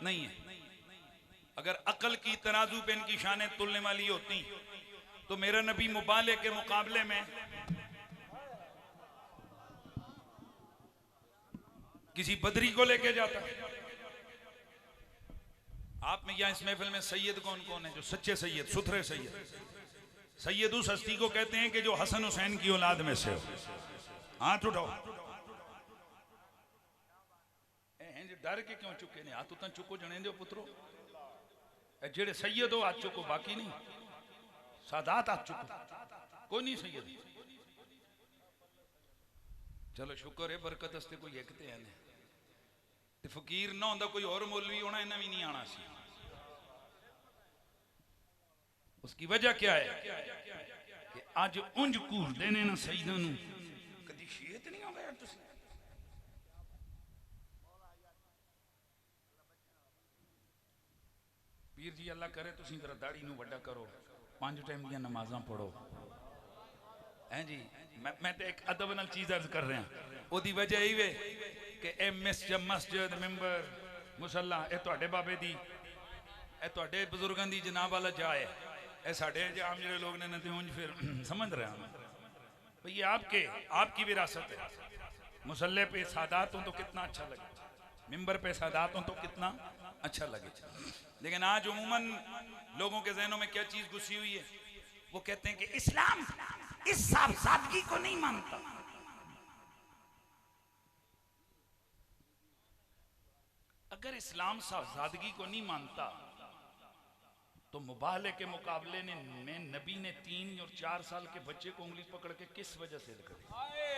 नहीं है। अगर अकल की तराजू पे इनकी शानें तुलने वाली होती तो मेरा नबी मुबाले के मुकाबले में किसी बदरी को लेके जाता। आप में या इस महफिल में सैयद कौन कौन है जो सच्चे सैयद, सुथरे सैयद? सैयद उस हस्ती को कहते हैं कि जो हसन हुसैन की औलाद में से हो। हाथ उठाओ। डर के क्यों चुके ने? हाथ उतना चुको जने दो पुत्रो। जेड़े सैयद हो हाथ चुको, बाकी नहीं। सादात हाथ चुको, कोई नहीं सैयद। चलो शुक्र है, बरकत हस्ते कोई एकते हैं। फकीर ना होंदा कोई और मौलवी होना, इन्हें भी नहीं आना सी। उसकी वजह क्या है कि आज उंज घूर देने ना सईदा नू कदी शेत नहीं हो गया। पीर जी अल्लाह करे तुसी जरा दाढ़ी नू वड्डा करो, 5 टाइम दी नमाज़ां पढ़ो। हैं जी, मैं तो एक अदब नाल चीज अर्ज कर रहा। ओदी वजह यही वे कि ए मस्जिद मिंबर मुसल्ला ए तुहाडे बाबे दी, ए तुहाडे बुजुर्गां दी जनाब वाला जा है। ए साडे आम जेड़े लोग ने ना ते उंज फिर समझ रहे हैं भाई ये आपकी विरासत है। मुसल्ले पे सादात हो तो कितना अच्छा लगे, मिंबर पे सादात हो तो कितना अच्छा लगे। लेकिन आज उमूमन लोगों के जहनों में क्या चीज घुसी हुई है? वो कहते हैं कि इस्लाम इस सादगी को नहीं मानता। अगर इस्लाम सादगी को नहीं मानता तो मुबाले के मुकाबले में नबी ने 3 और 4 साल के बच्चे को उंगली पकड़ के किस वजह से रख दी?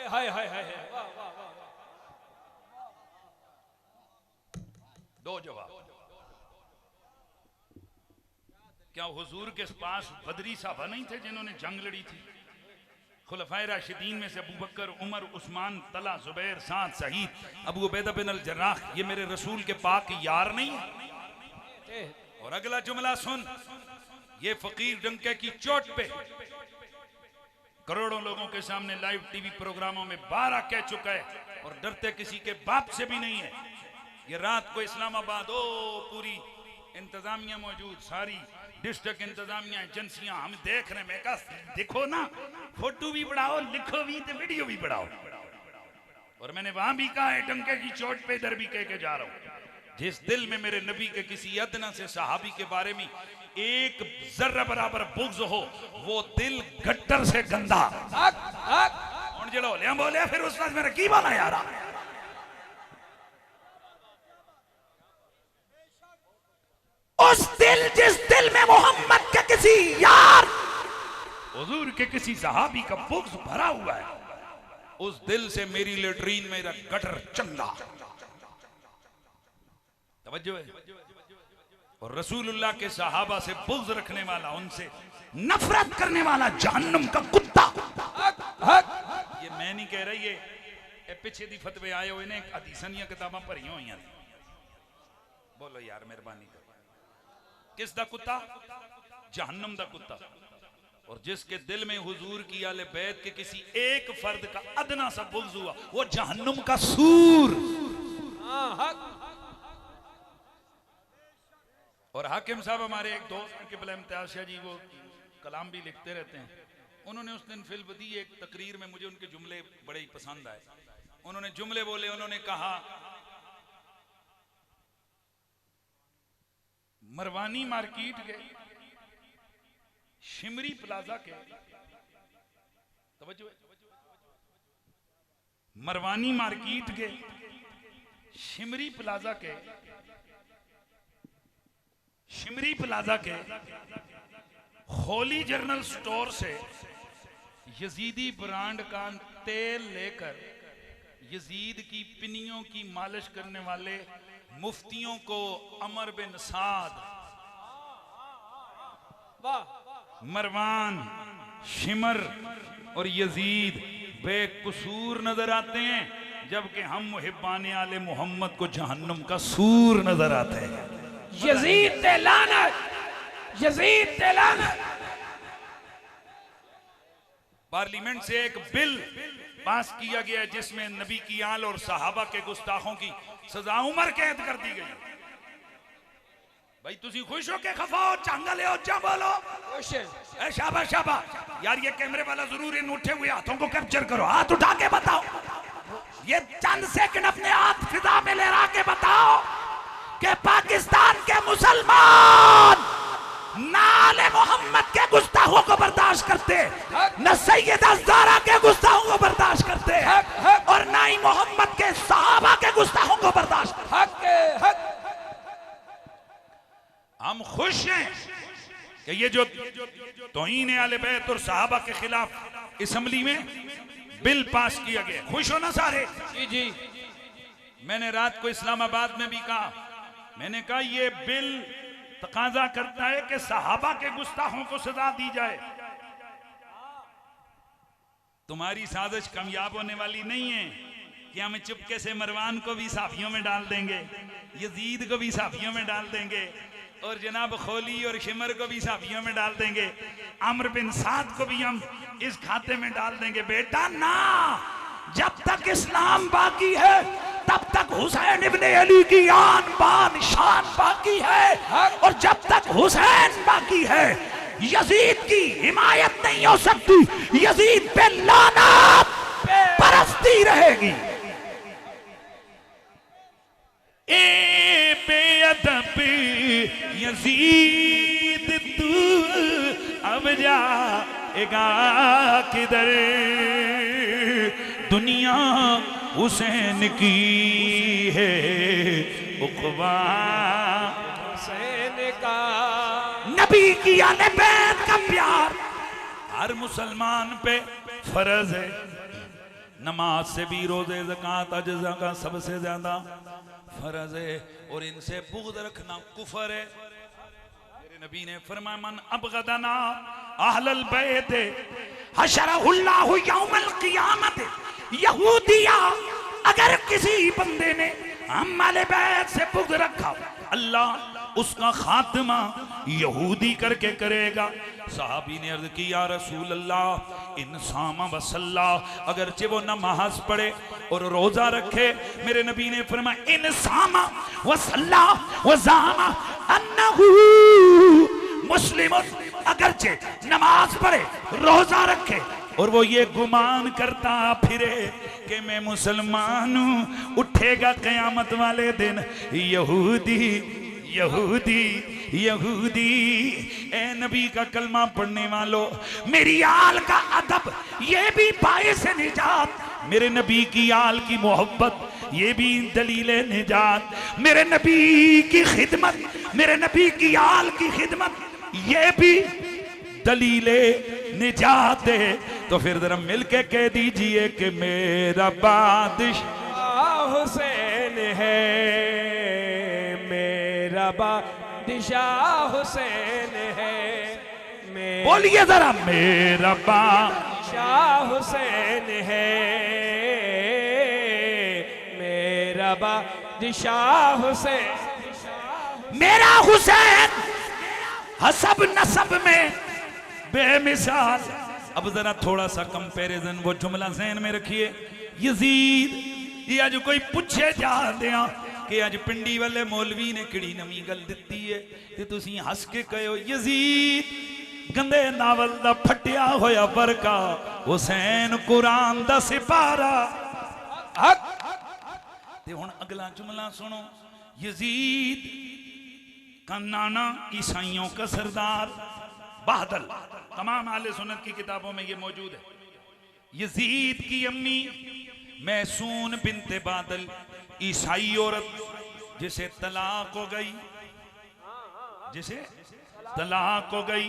हाय हाय हाय, दो जवाब। क्या हुजूर के पास बदरी साहबा नहीं थे जिन्होंने जंग लड़ी थी? खुलफाए राशिदीन में से अबू बकर, उमर, उस्मान, तला, जुबैर, साद, सईद, अबू उबैदा बिन अल जर्राह, ये मेरे रसूल के पाक यार नहीं है? और अगला जुमला सुन, ये फकीर डंके की चोट पे करोड़ों लोगों के सामने लाइव टीवी प्रोग्रामों में 12 कह चुका है और डरते किसी के बाप से भी नहीं है। ये रात को इस्लामाबाद पूरी इंतजामिया मौजूद, सारी डिस्ट्रिक्ट इंतजामिया एजेंसियां हम देख रहे हैं। मैं कहा देखो ना, फोटो भी बढ़ाओ, लिखो भी तो वीडियो भी बढ़ाओ। और मैंने वहां भी कहा है डंके की चोट पे इधर भी कह के जा रहा हूं, जिस दिल में मेरे नबी के किसी अदना से सहाबी के बारे में एक जर्रा बराबर बुग़्ज़ हो, वो दिल गट्टर से गंदा। और जो बोले फिर उस वक्त मेरा की बोला यार। उस दिल, जिस दिल में मोहम्मद के किसी यार, हुजूर के किसी सहाबी का बुग़्ज़ भरा हुआ है, उस दिल से मेरी लेटरीन, मेरा गटर चंगा। तवज्जो है। और रसूलुल्लाह के सहाबा से बुग़्ज़ रखने वाला, उनसे नफरत करने वाला जहन्नम का कुत्ता। ये मैं नहीं कह रही, ये पिछे दी फतवे आए हुए ने, हदीसां दी किताबां भरियां होईयां ने। बोलो यार मेहरबानी कर। किस दा कुत्ता? जहन्नम दा कुत्ता। और जिसके दिल में हुजूर की आले बैत के किसी एक फर्द का अदना सा बुग़्ज़ हुआ, वो जहन्नम का सूर। और हाकिम साहब हमारे एक दोस्त क़िबला इम्तियाज़ शाह जी, वो कलाम भी लिखते रहते हैं। उन्होंने उस दिन फिल बदी एक तकरीर में, मुझे उनके जुमले बड़े ही पसंद आए। उन्होंने जुमले बोले, उन्होंने कहा मरवानी मार्केट के, शिमरी प्लाजा के तवज्जो है। मरवानी मार्केट के शिमरी प्लाजा के होली जर्नल स्टोर से यजीदी ब्रांड का तेल लेकर यजीद की पिनियों की मालिश करने वाले मुफ्तियों को अमर बिन साद, मरवान, शिमर और यजीद बेकसूर नजर आते हैं, जबकि हम मुहिब्बाने आले मोहम्मद को जहन्नुम का सूर नजर आते हैं। यजीद ते लानत, यजीद ते लानत। पार्लियामेंट से एक बिल पास किया गया जिसमें नबी की आल और सहाबा के गुस्ताखों की सजा उम्र कैद कर दी गई। भाई तुसी खुश हो के खफा हो, चांगले हो, चा बोलो शाबा शाबा। यार ये कैमरे वाला जरूर इन उठे हुए हाथों को कैप्चर करो, हाथ उठा के बताओ, ये चंद सेकंड अपने हाथ फिजा में लहरा के बताओ कि पाकिस्तान के मुसलमान नाले मोहम्मद के गुस्ताखों को बर्दाश्त करते, न सैयदा ज़हरा के गुस्ताखों को बर्दाश्त करते, और ना ही मोहम्मद के सहाबा के गुस्ताखों को बर्दाश्त करते। हम खुश हैं कि ये जो तौहीन आले बैत और सहाबा के खिलाफ असेंबली में बिल पास किया गया। खुश हो ना सारे? जी जी। मैंने रात को इस्लामाबाद में भी कहा, मैंने कहा ये बिल तकाजा करता है कि सहाबा के गुस्ताखों को सजा दी जाए। तुम्हारी साजिश कामयाब होने वाली नहीं है कि हम चुपके से मरवान को भी साफियों में डाल देंगे, यजीद को भी साफियों में डाल देंगे, और जनाब खोली और शिमर को भी साफियों में डाल देंगे, अमर बिन साद को भी हम इस खाते में डाल देंगे। बेटा ना, जब तक इस्लाम बाकी है तब तक हुसैन इब्ने अली की आन बान शान बाकी है, और जब तक हुसैन बाकी है यजीद की हिमायत नहीं हो सकती, यजीद पे लानत बरसती रहेगी। ए बेअदब यजीद तू अब जाएगा किधर, दुनिया हुसैन की है उक़बा हुसैन का। नबी की आले बैत का प्यार हर मुसलमान पे फर्ज है। नमाज से भी रोजे ज़कात अज़ा का सबसे ज्यादा फर्ज है, और इनसे बुग़्ज़ रखना कुफर है। मेरे नबी ने फरमाया मन अबग़दना अहलल बैत हशरहुल्लाहु यौमल क़ियामत। यहूदिया, अगर किसी बंदे ने हम अहले बैत से बुग़्ज़ रखा, अल्लाह उसका खात्मा यहूदी करके करेगा। साहबी ने अर्ज की या रसूल अल्लाह इंसामा वसल्ला, अगरचे वो नमाज पढ़े और रोजा रखे, मेरे नबी ने फरमाया इंसामा वसल्ला वज़ामा अन्नहु मुस्लिमुन, अगरचे नमाज पढ़े रोजा रखे और वो ये गुमान करता फिरे कि मैं मुसलमान हूं, उठेगा क़यामत वाले दिन यहूदी यहूदी यहूदी। ए नबी का कलमा पढ़ने वालों, मेरी आल का अदब ये भी बाइस निजात, मेरे नबी की आल की मोहब्बत ये भी दलील निजात, मेरे नबी की खिदमत, मेरे नबी की आल की खिदमत ये भी दलील निजात है। तो फिर जरा मिलके कह दीजिए कि मेरा बादशाह हुसैन है, मेरा बादशाह हुसैन है। बोलिए जरा, मेरा बादशाह हुसैन है, मेरा बादशाह हुसैन। मेरा हुसैन हसब नसब में बेमिसाल। अब जरा थोड़ा सा कंपैरिजन वो जुमला ज़हन में रखिए। यजीद ये अज कोई पूछे जा दिया कि अज पिंडी वाले मौलवी ने किड़ी नवी गल दिती है ते तुसी हस के कहो यजीद गंदे नावल दा फटिया होया बरका, हुसैन कुरान दा सिपारा। ते हुण अगला जुमला सुनो, यजीद का नाना ईसाइयों का सरदार बहदल, तमाम आले सुन्नत की किताबों में ये मौजूद है। यजीद की अम्मी मैसून बिनते बादल, ईसाई औरत जिसे तलाक हो गई, जिसे तलाक हो गई,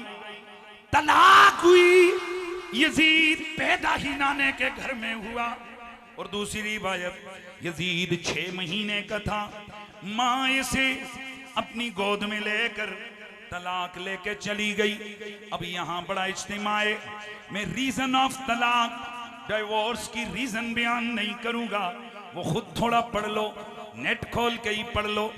तलाक हुई, यजीद पैदा ही नाने के घर में हुआ। और दूसरी रिवायत यजीद 6 महीने का था, माँ इसे अपनी गोद में लेकर तलाक लेके चली गई। अब यहां बड़ा इज्तिमा है, मैं रीजन ऑफ तलाक डिवोर्स की रीजन बयान नहीं करूंगा, वो खुद थोड़ा पढ़ लो, नेट खोल के ही पढ़ लो।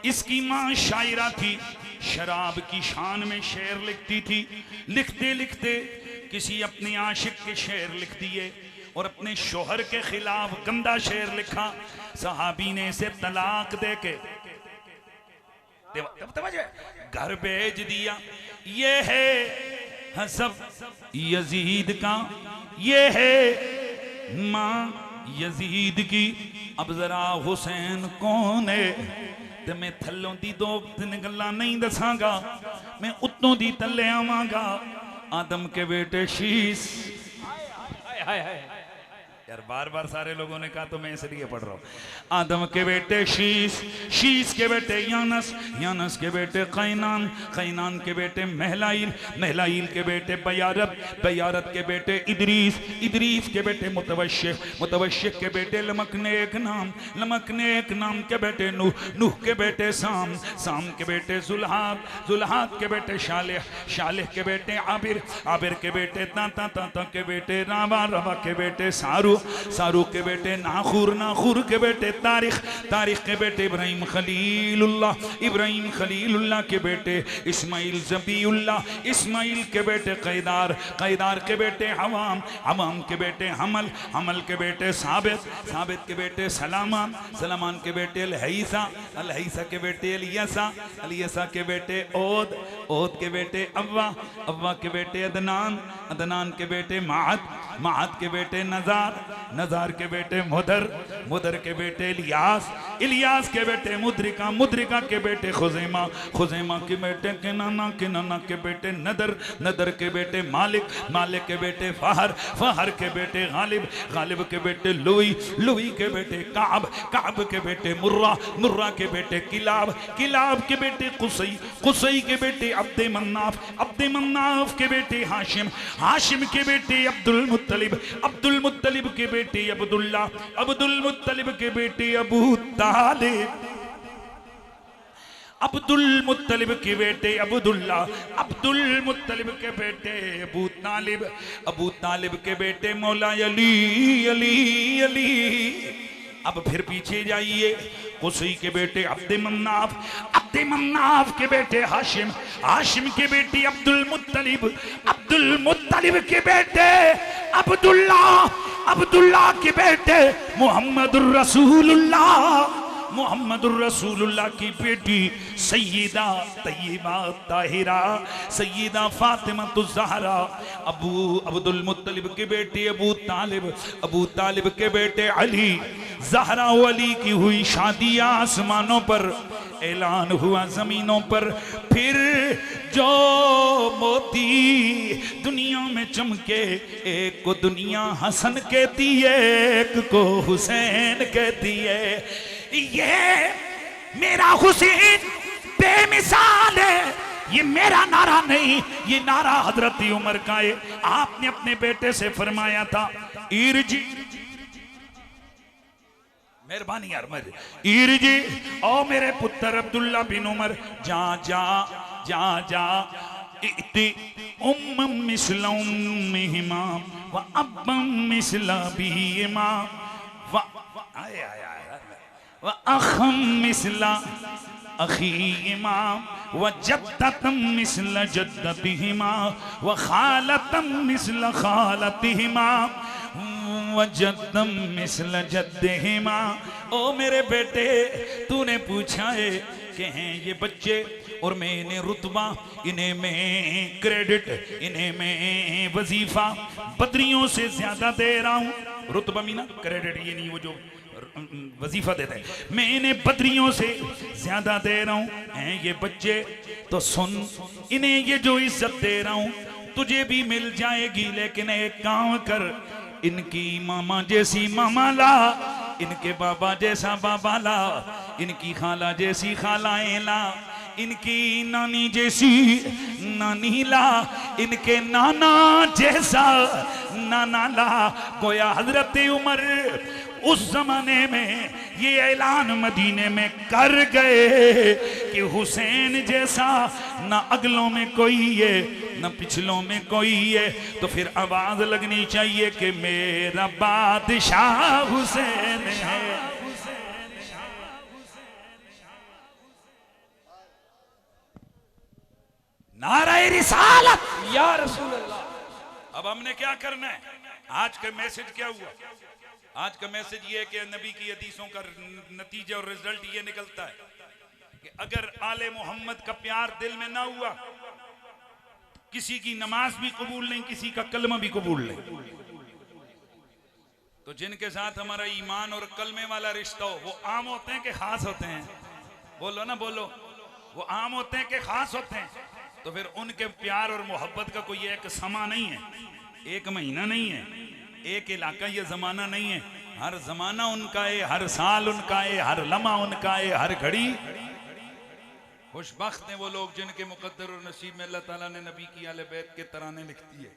इसकी मां शायरा थी, शराब की शान में शेर लिखती थी। लिखते लिखते किसी अपने आशिक के शेर लिख दिए और अपने शोहर के खिलाफ गंदा शेर लिखा। सहाबी ने इसे तलाक दे के घर भेज दिया। ये है हसब यजीद का, ये है मां यजीद की। अब जरा हुसैन कौन है ते मैं थल्लों दी 2-3 गल्लां नहीं दसांगा, मैं उत्तों दी तले आवांगा। आदम के बेटे शीश, हाय हाय हाय यार बार बार सारे लोगों ने कहा तो मैं इसलिए पढ़ रहा हूँ। आदम के बेटे शीश, शीश के बेटे यानस, यानस के बेटे कैनान, कैनान के बेटे महलाइल, महलाइल के बेटे बयारत, बयारत के बेटे इदरीस, इदरीस के बेटे मुतवश्शिह, मुतवश्शिह के बेटे लमकनेक नाम, लमकनेक नाम के बेटे नूह, नूह के बेटे साम, साम के बेटे जुल्हाद, जुल्हाद के बेटे शालेह, शालेह के बेटे आबिर, आबिर के बेटे ताता, ताता के बेटे रावा, रवा के बेटे सारू, सारू के बेटे नाखूर, नाखूर के बेटे तारिख, तारिख के बेटे इब्राहिम खलीलुल्लाह, इब्राहिम खलीलुल्लाह के बेटे इस्माइल ज़बीउल्लाह, इस्माइल के बेटे कैदार, कैदार के बेटे हवाम, हवाम के बेटे हमल, हमल के बेटे साबित, साबित के बेटे सलामान, सलामान के बेटे अलहैसा, अलहैसा के बेटे अलियसा, अलियसा के बेटे ओद, ओद के बेटे अव्वा, अव्वा के बेटे अदनान, अदनान के बेटे माद, माद के बेटे नजार, नजार के बेटे मुदर, मुदर के बेटे इलियास, इलियास के बेटे मुद्रिका, मुद्रिका के बेटे खुजैमा, खुजैमा के बेटे किनाना, किनाना के बेटे नदर, नदर के बेटे मालिक, मालिक के बेटे फहर, फहर के बेटे गालिब, गालिब के बेटे लुई, लुई के बेटे काब, काब के बेटे मुर्रा, मुर्रा के बेटे किलाब, किलाब के बेटे कुसई, कुसई के बेटे अब्दे मन्नाफ, अब्दे मन्नाफ के बेटे हाशिम, हाशिम के बेटे अब्दुल मुत्तलिब, अब्दुल मुत्तलिब के बेटे अब्दुल्ला, अब्दुल मुत्तलिब के बेटे अबू तालिब, अब्दुल मुत्तलिब के बेटे अब्दुल्ला, अब्दुल मुत्तलिब के बेटे अबू तालिब, अबू तालिब के बेटे मौला अली, अली अली। अब फिर पीछे जाइए, कुसई के बेटे अब्दे मन्नाफ, अब्दे मन्नाफ के बेटे हाशिम, हाशिम के बेटे अब्दुल मुत्तलिब, अब्दुल मुत्तलिब के बेटे अब्दुल्ला, अब्दुल्ला के बेटे मुहम्मदुर रसूलुल्लाह, मुहम्मदुर रसूलुल्लाह की बेटी सय्यदा तय्यबा ताहिरा, सय्यदा फातिमा ज़हरा, अबू अब्दुल मुत्तलिब के बेटे अबू तालिब, अबू तालिब के बेटे अली, ज़हरा अली की हुई शादी आसमानों पर, ऐलान हुआ जमीनों पर। फिर जो मोती दुनिया में चमके, एक को दुनिया हसन कहती है, एक को हुसैन कहती है। ये मेरा हुसैन बेमिसाल है, ये मेरा नारा नहीं, ये नारा हजरत उमर का है। आपने अपने बेटे से फरमाया था, इरजी, मेहरबानी यार, इरजी, ओ मेरे पुत्र अब्दुल्ला बिन उमर, जा जा जा जा, इति उम्म मिस्ल उम्मिहिमा व अब्बम मिस्ल अबीहिमा व आए आए व अखम मिस्ला अखीहिमा व जद्दतम मिस्ल जद्दतिहिमा व खालतम मिस्ल खालतिहिमा व जद्दम मिस्ल जद्दिहिमा। ओ मेरे बेटे, तूने पूछा है कि हैं ये बच्चे और मैं इन्हें रुतबा, इन्हें मैं क्रेडिट, इन्हें मैं वजीफा बदरियों से ज्यादा दे रहा हूँ। रुतबा मीना क्रेडिट, ये नहीं वो जो वजीफा देते हैं, मैं इन्हें बदरियों से ज्यादा दे रहा हूं। हैं ये बच्चे तो सुन, इन्हें ये जो इज्जत दे रहा हूं तुझे भी मिल जाएगी, लेकिन एक काम कर, इनकी मामा जैसी मामा ला, इनके बाबा जैसा बाबा ला, इनकी खाला जैसी खालाएं ला, इनकी नानी जैसी नानी ला, इनके नाना जैसा नाना ला। गोया हजरत उमर उस जमाने में ये ऐलान मदीने में कर गए कि हुसैन जैसा ना अगलों में कोई है ना पिछलों में कोई है। तो फिर आवाज लगनी चाहिए कि मेरा बादशाह हुसैन है। नारे रिसालत या रसूल अल्लाह। अब हमने क्या करना है? आज का मैसेज क्या हुआ? आज का मैसेज ये है कि नबी की हदीसों का नतीजा और रिजल्ट ये निकलता है कि अगर आले मोहम्मद का प्यार दिल में ना हुआ, किसी की नमाज भी कबूल नहीं, किसी का कलमा भी कबूल नहीं। तो जिनके साथ हमारा ईमान और कलमे वाला रिश्ता हो, वो आम होते हैं कि खास होते हैं? बोलो ना बोलो। वो आम होते हैं कि खास होते हैं? तो फिर उनके प्यार और मोहब्बत का कोई एक समा नहीं है, एक महीना नहीं है, एक इलाका, ये जमाना नहीं है। हर जमाना उनका है, हर साल उनका है, हर लम्हा उनका है, हर घड़ी। खुशबख्त हैं वो लोग जिनके मुकद्दर और नसीब में अल्लाह ताला ने नबी की आले बैत के तराने लिख दिए।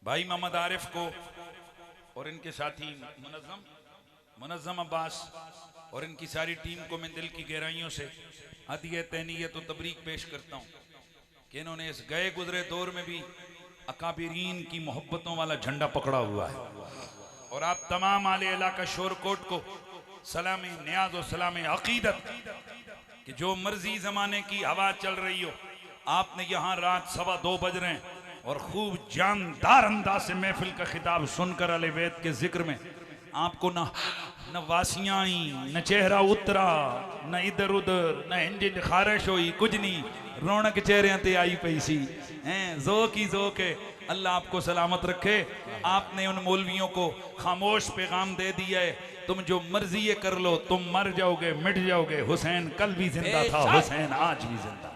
भाई मोहम्मद आरिफ को और इनके साथी मुनज़्ज़म अब्बास और इनकी सारी टीम को मैं दिल की गहराइयों से हदिया तहनीयत और तबरीक पेश करता हूँ कि इन्होंने इस गए गुजरे दौर में भी अकाबिरीन की मोहब्बतों वाला झंडा पकड़ा हुआ है। और आप तमाम आले इलाका शोरकोट को सलाम नियाज और सलाम अकीदत कि जो मर्जी जमाने की हवा चल रही हो, आपने यहाँ रात 2:15 बज रहे हैं और खूब जानदार अंदाज से महफिल का खिताब सुनकर अले बैत के जिक्र में आपको न वासियां आई, न चेहरा उतरा, न इधर उधर, न इंजन खारिश हुई, कुछ नहीं, रौनक चेहरे ते आई पई सी हैं। ज़ोक ही ज़ोक है। अल्लाह आपको सलामत रखे। आपने उन मौलवियों को खामोश पैगाम दे दिया है, तुम जो मर्जी ये कर लो, तुम मर जाओगे, मिट जाओगे। हुसैन कल भी जिंदा था, हुसैन आज भी जिंदा।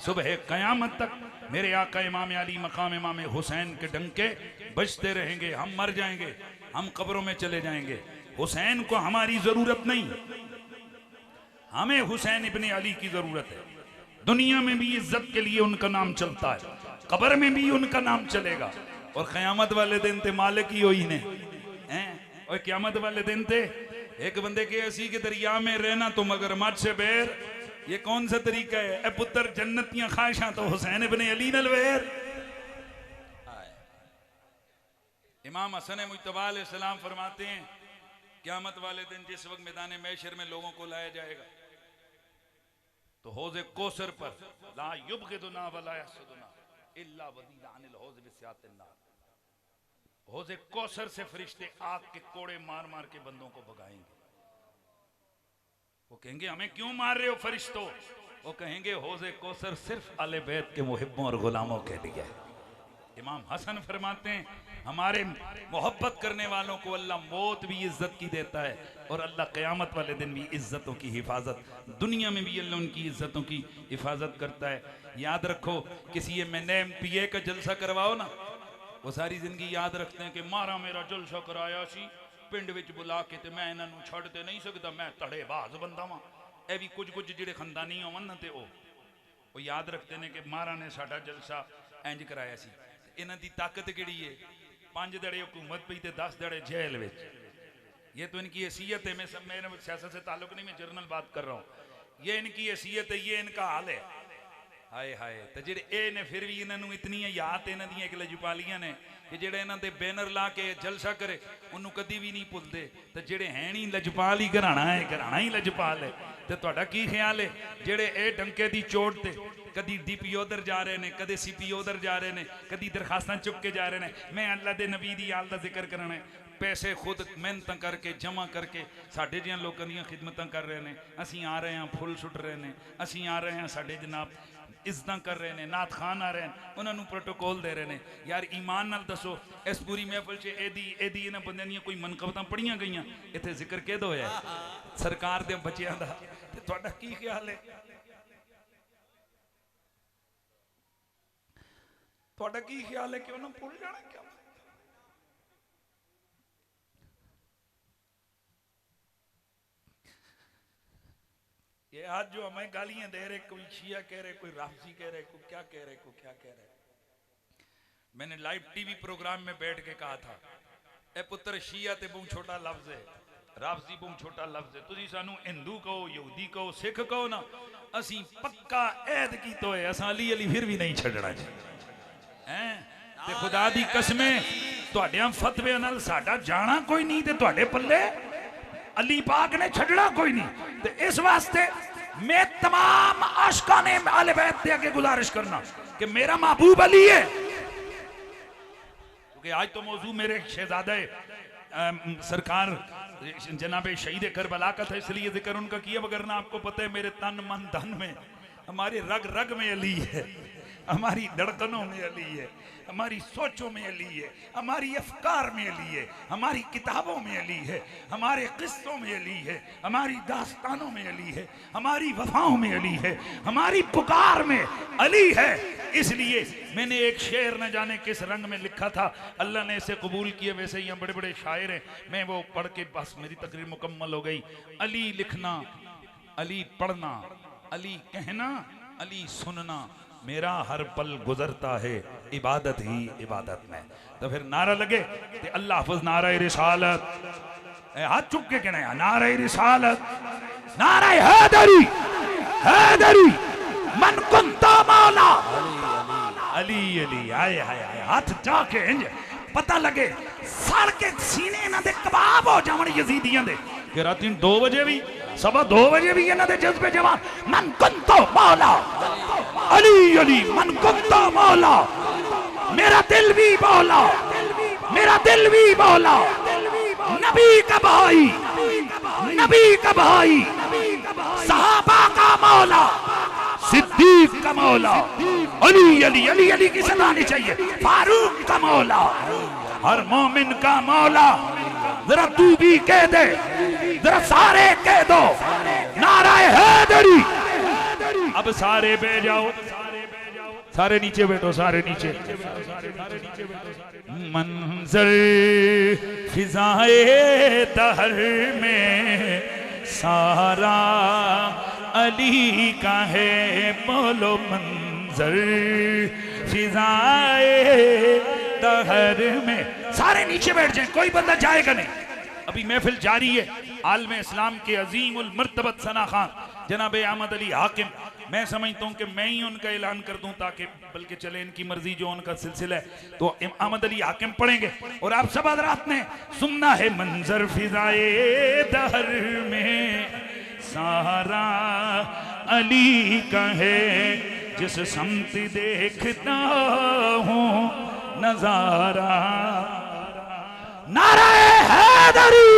सुबह कयामत तक मेरे आका इमाम अली मकाम इमाम हुसैन के डंके बजते रहेंगे। हम मर जाएंगे, हम कब्रों में चले जाएंगे, हुसैन को हमारी जरूरत नहीं, हमें हुसैन इब्ने अली की जरूरत है। दुनिया में भी इज्जत के लिए उनका नाम चलता है, कब्र में भी उनका नाम चलेगा। और क़यामत वाले दिन ते मालिक ही होई ने हैं। और क़यामत वाले दिन ते एक बंदे के ऐसी के दरिया में रहना तो मगरमच्छ से बैर, ये कौन सा तरीका है? ए पुत्र जन्नतियां ख्वाहिशां तो हुसैन इब्ने अली नल बैर। इमाम हसन मुज्तबा अलैहिस्सलाम फरमाते हैं क़यामत वाले दिन जिस वक्त मैदान महशर में लोगों को लाया जाएगा तो हौज़े कौसर पर ला युबग़िदुना वला यहसुदुना इल्ला वदीना अनिल हौज़ बिस्यातिन नार, हौज़े कौसर से फरिश्ते आग के कोड़े मार मार के बंदों को भगाएंगे। वो कहेंगे हमें क्यों मार रहे हो फरिश्तों? वो कहेंगे हौज़े कौसर सिर्फ आले बैत के मुहिब्बों और गुलामों के लिए। इमाम हसन फरमाते हैं हमारे मोहब्बत करने वालों को अल्लाह मौत भी इज्जत की देता है और अल्लाह क़यामत वाले दिन भी इज्जतों की हिफाजत, दुनिया में भी अल्लाह उनकी इज्जतों की हिफाजत करता है। याद रखो, किसी मैंने MPA का जलसा करवाओ ना, वो सारी जिंदगी याद रखते हैं कि मारा मेरा जलसा कराया सी पिंड विच बुला के ते मैं इन्हां नूं छड्ड ते नहीं सकता, मैं धड़ेबाज बंदा वां। ਇਹ भी कुछ ਜਿਹੜੇ खानदानी होवन ना ते ਉਹ याद रखते हैं कि मारा ने साडा जलसा इंज कराया सी। इन्हां दी ताकत किहड़ी है? 5 दड़े हुकूमत पई ते 10 दड़े जेल विच। ये तो इनकी हैसियत है। मैं सियासत से ताल्लुक नहीं, मैं जर्नल बात कर रहा हूँ। ये इनकी हैसियत है, ये इनका हाल है। हाय हाय। तो जेडे ए ने फिर भी इन्हों इतनी याद इन्हों दी लजपालियां ने कि जेडे इन्हों दे बैनर ला के जलसा करे उन्होंने कभी भी नहीं भुलते। तो जेडे है नहीं लजपाल ही घराना है, घराना ही लजपाल है। तो तुहाडा की ख्याल है जेडे ए डंके दी चोट ते कदी DPO उधर जा रहे हैं, कदे CPO उधर जा रहे हैं, कदी दरखास्तां चुक के जा रहे हैं। मैं अल्लाह दे नबी दी आल दा जिक्र करना है, पैसे खुद मेहनत करके जमा करके साढ़े जिहां लोगों दी खिदमतां कर रहे हैं। असीं आ रहे हैं, फुल सुट रहे हैं, असीं आ रहे हैं, साढ़े जनाब इज्जत कर रहे हैं, नात खान आ रहे हैं, उन्होंने प्रोटोकॉल दे रहे हैं। यार ईमान नाल दसो इस पूरी महफिल च एदी इन्हां बंदियां दी कोई मनकबतां पढ़ियां गईयां? इत्थे जिक्र किहदा होया सरकार दे बच्चियां दा? ते तुहाडा की ख्याल है? ਤੁਹਾਡਾ ਕੀ ਖਿਆਲ ਹੈ ਕਿ ਉਹਨਾਂ ਭੁੱਲ ਜਾਣਾ क्या? ये आज जो हमें गालियां दे रहे, कोई शिया कह रहे, कोई राफजी कह रहे, कोई क्या कह रहे, कोई क्या कह रहे। मैंने लाइव टीवी प्रोग्राम में बैठ के कहा था, ए पुत्र शिया ते बहुत छोटा लफ्ज है, राफजी बहुत छोटा लफ्ज है। तुसी सानू हिंदू कहो, यहूदी कहो, सिख कहो ना, असी पक्का ऐद की तो है असा अली अली फिर भी नहीं छड़ना जी हैं। ते खुदा दी कसमें तुहाडियां फतवे नाल साडा जाना कोई नहीं, ते तुहाडे पल्ले अली पाक ने छड़ना कोई नहीं। ते इस वास्ते मैं तमाम आशिकां ने आले बैत दे आगे गुजारिश करना कि मेरा महबूब अली है, क्योंकि आज तो मौजू मेरे शहजादे सरकार जनाबे शहीद करबला का था, इसलिए जिक्र उनका किया। वगरना आपको पता है मेरे तन मन धन में, हमारे रग रग में अली है, हमारी धड़कनों में अली है, हमारी सोचों में अली है, हमारी अफकार में अली है, हमारी किताबों में अली है, हमारे किस्सों में अली है, हमारी दास्तानों में अली है, हमारी वफाओं में अली है, हमारी पुकार में अली है। इसलिए मैंने एक शेर न जाने किस रंग में लिखा था, अल्लाह ने इसे कबूल किया। वैसे यहाँ बड़े बड़े शायर हैं, मैं वो पढ़ के बस मेरी तकरीर मुकम्मल हो गई। अली लिखना, अली पढ़ना, अली कहना, अली सुनना, मेरा हर पल गुजरता है इबादत ही इबादत में। तो फिर नारा लगे कि अल्लाह हाफ़िज़ नारा रिसालत, हाथ चुक के कहना है नारा रिसालत, नारा हैदरी, हैदरी मन कुंता मौला अली अली। आए हाय हाय हाथ जाके इंज पता लगे सड़ के सीने इन्हां दे कबाब हो जावन यजीदियां दे कि राती 2 बजे भी, सवा 2 बजे भी इन्हां दे जज्बे जवान मन कुंता मौला अली अली मन कुंता मौला, मेरा दिल भी मौला, मेरा दिल भी मौला, नबी का भाई, नबी का भाई, सहाबा का मौला, सिद्दीक का मौला, अली अली अली अली की सदा आनी चाहिए, फारूक का मौला, हर मोमिन का मौला। जरा तू भी कह दे, जरा सारे कह दो नारा हैदरी। अब सारे बैठ जाओ, सारे नीचे बैठो, सारे नीचे। मंजर फिजाए दहर में सारा अली का है, बोलो मंजर फिजाए दहर में। सारे नीचे बैठ जाएं, कोई बंदा जाएगा नहीं। अभी महफिल जारी है। आलम इस्लाम के अजीम उल मर्तबत सना खान जनाब अहमद अली हाकिम, मैं समझता हूँ कि मैं ही उनका ऐलान कर दूं, ताकि बल्कि चले इनकी मर्जी जो उनका सिलसिला है। तो अहमद अली हाकिम पढ़ेंगे और आप सब हज़रात ने सुनना है। मंजर फिजाए दहर में सारा अली का है, जिस समत देखता हूँ नजारा। नारा हैदरी।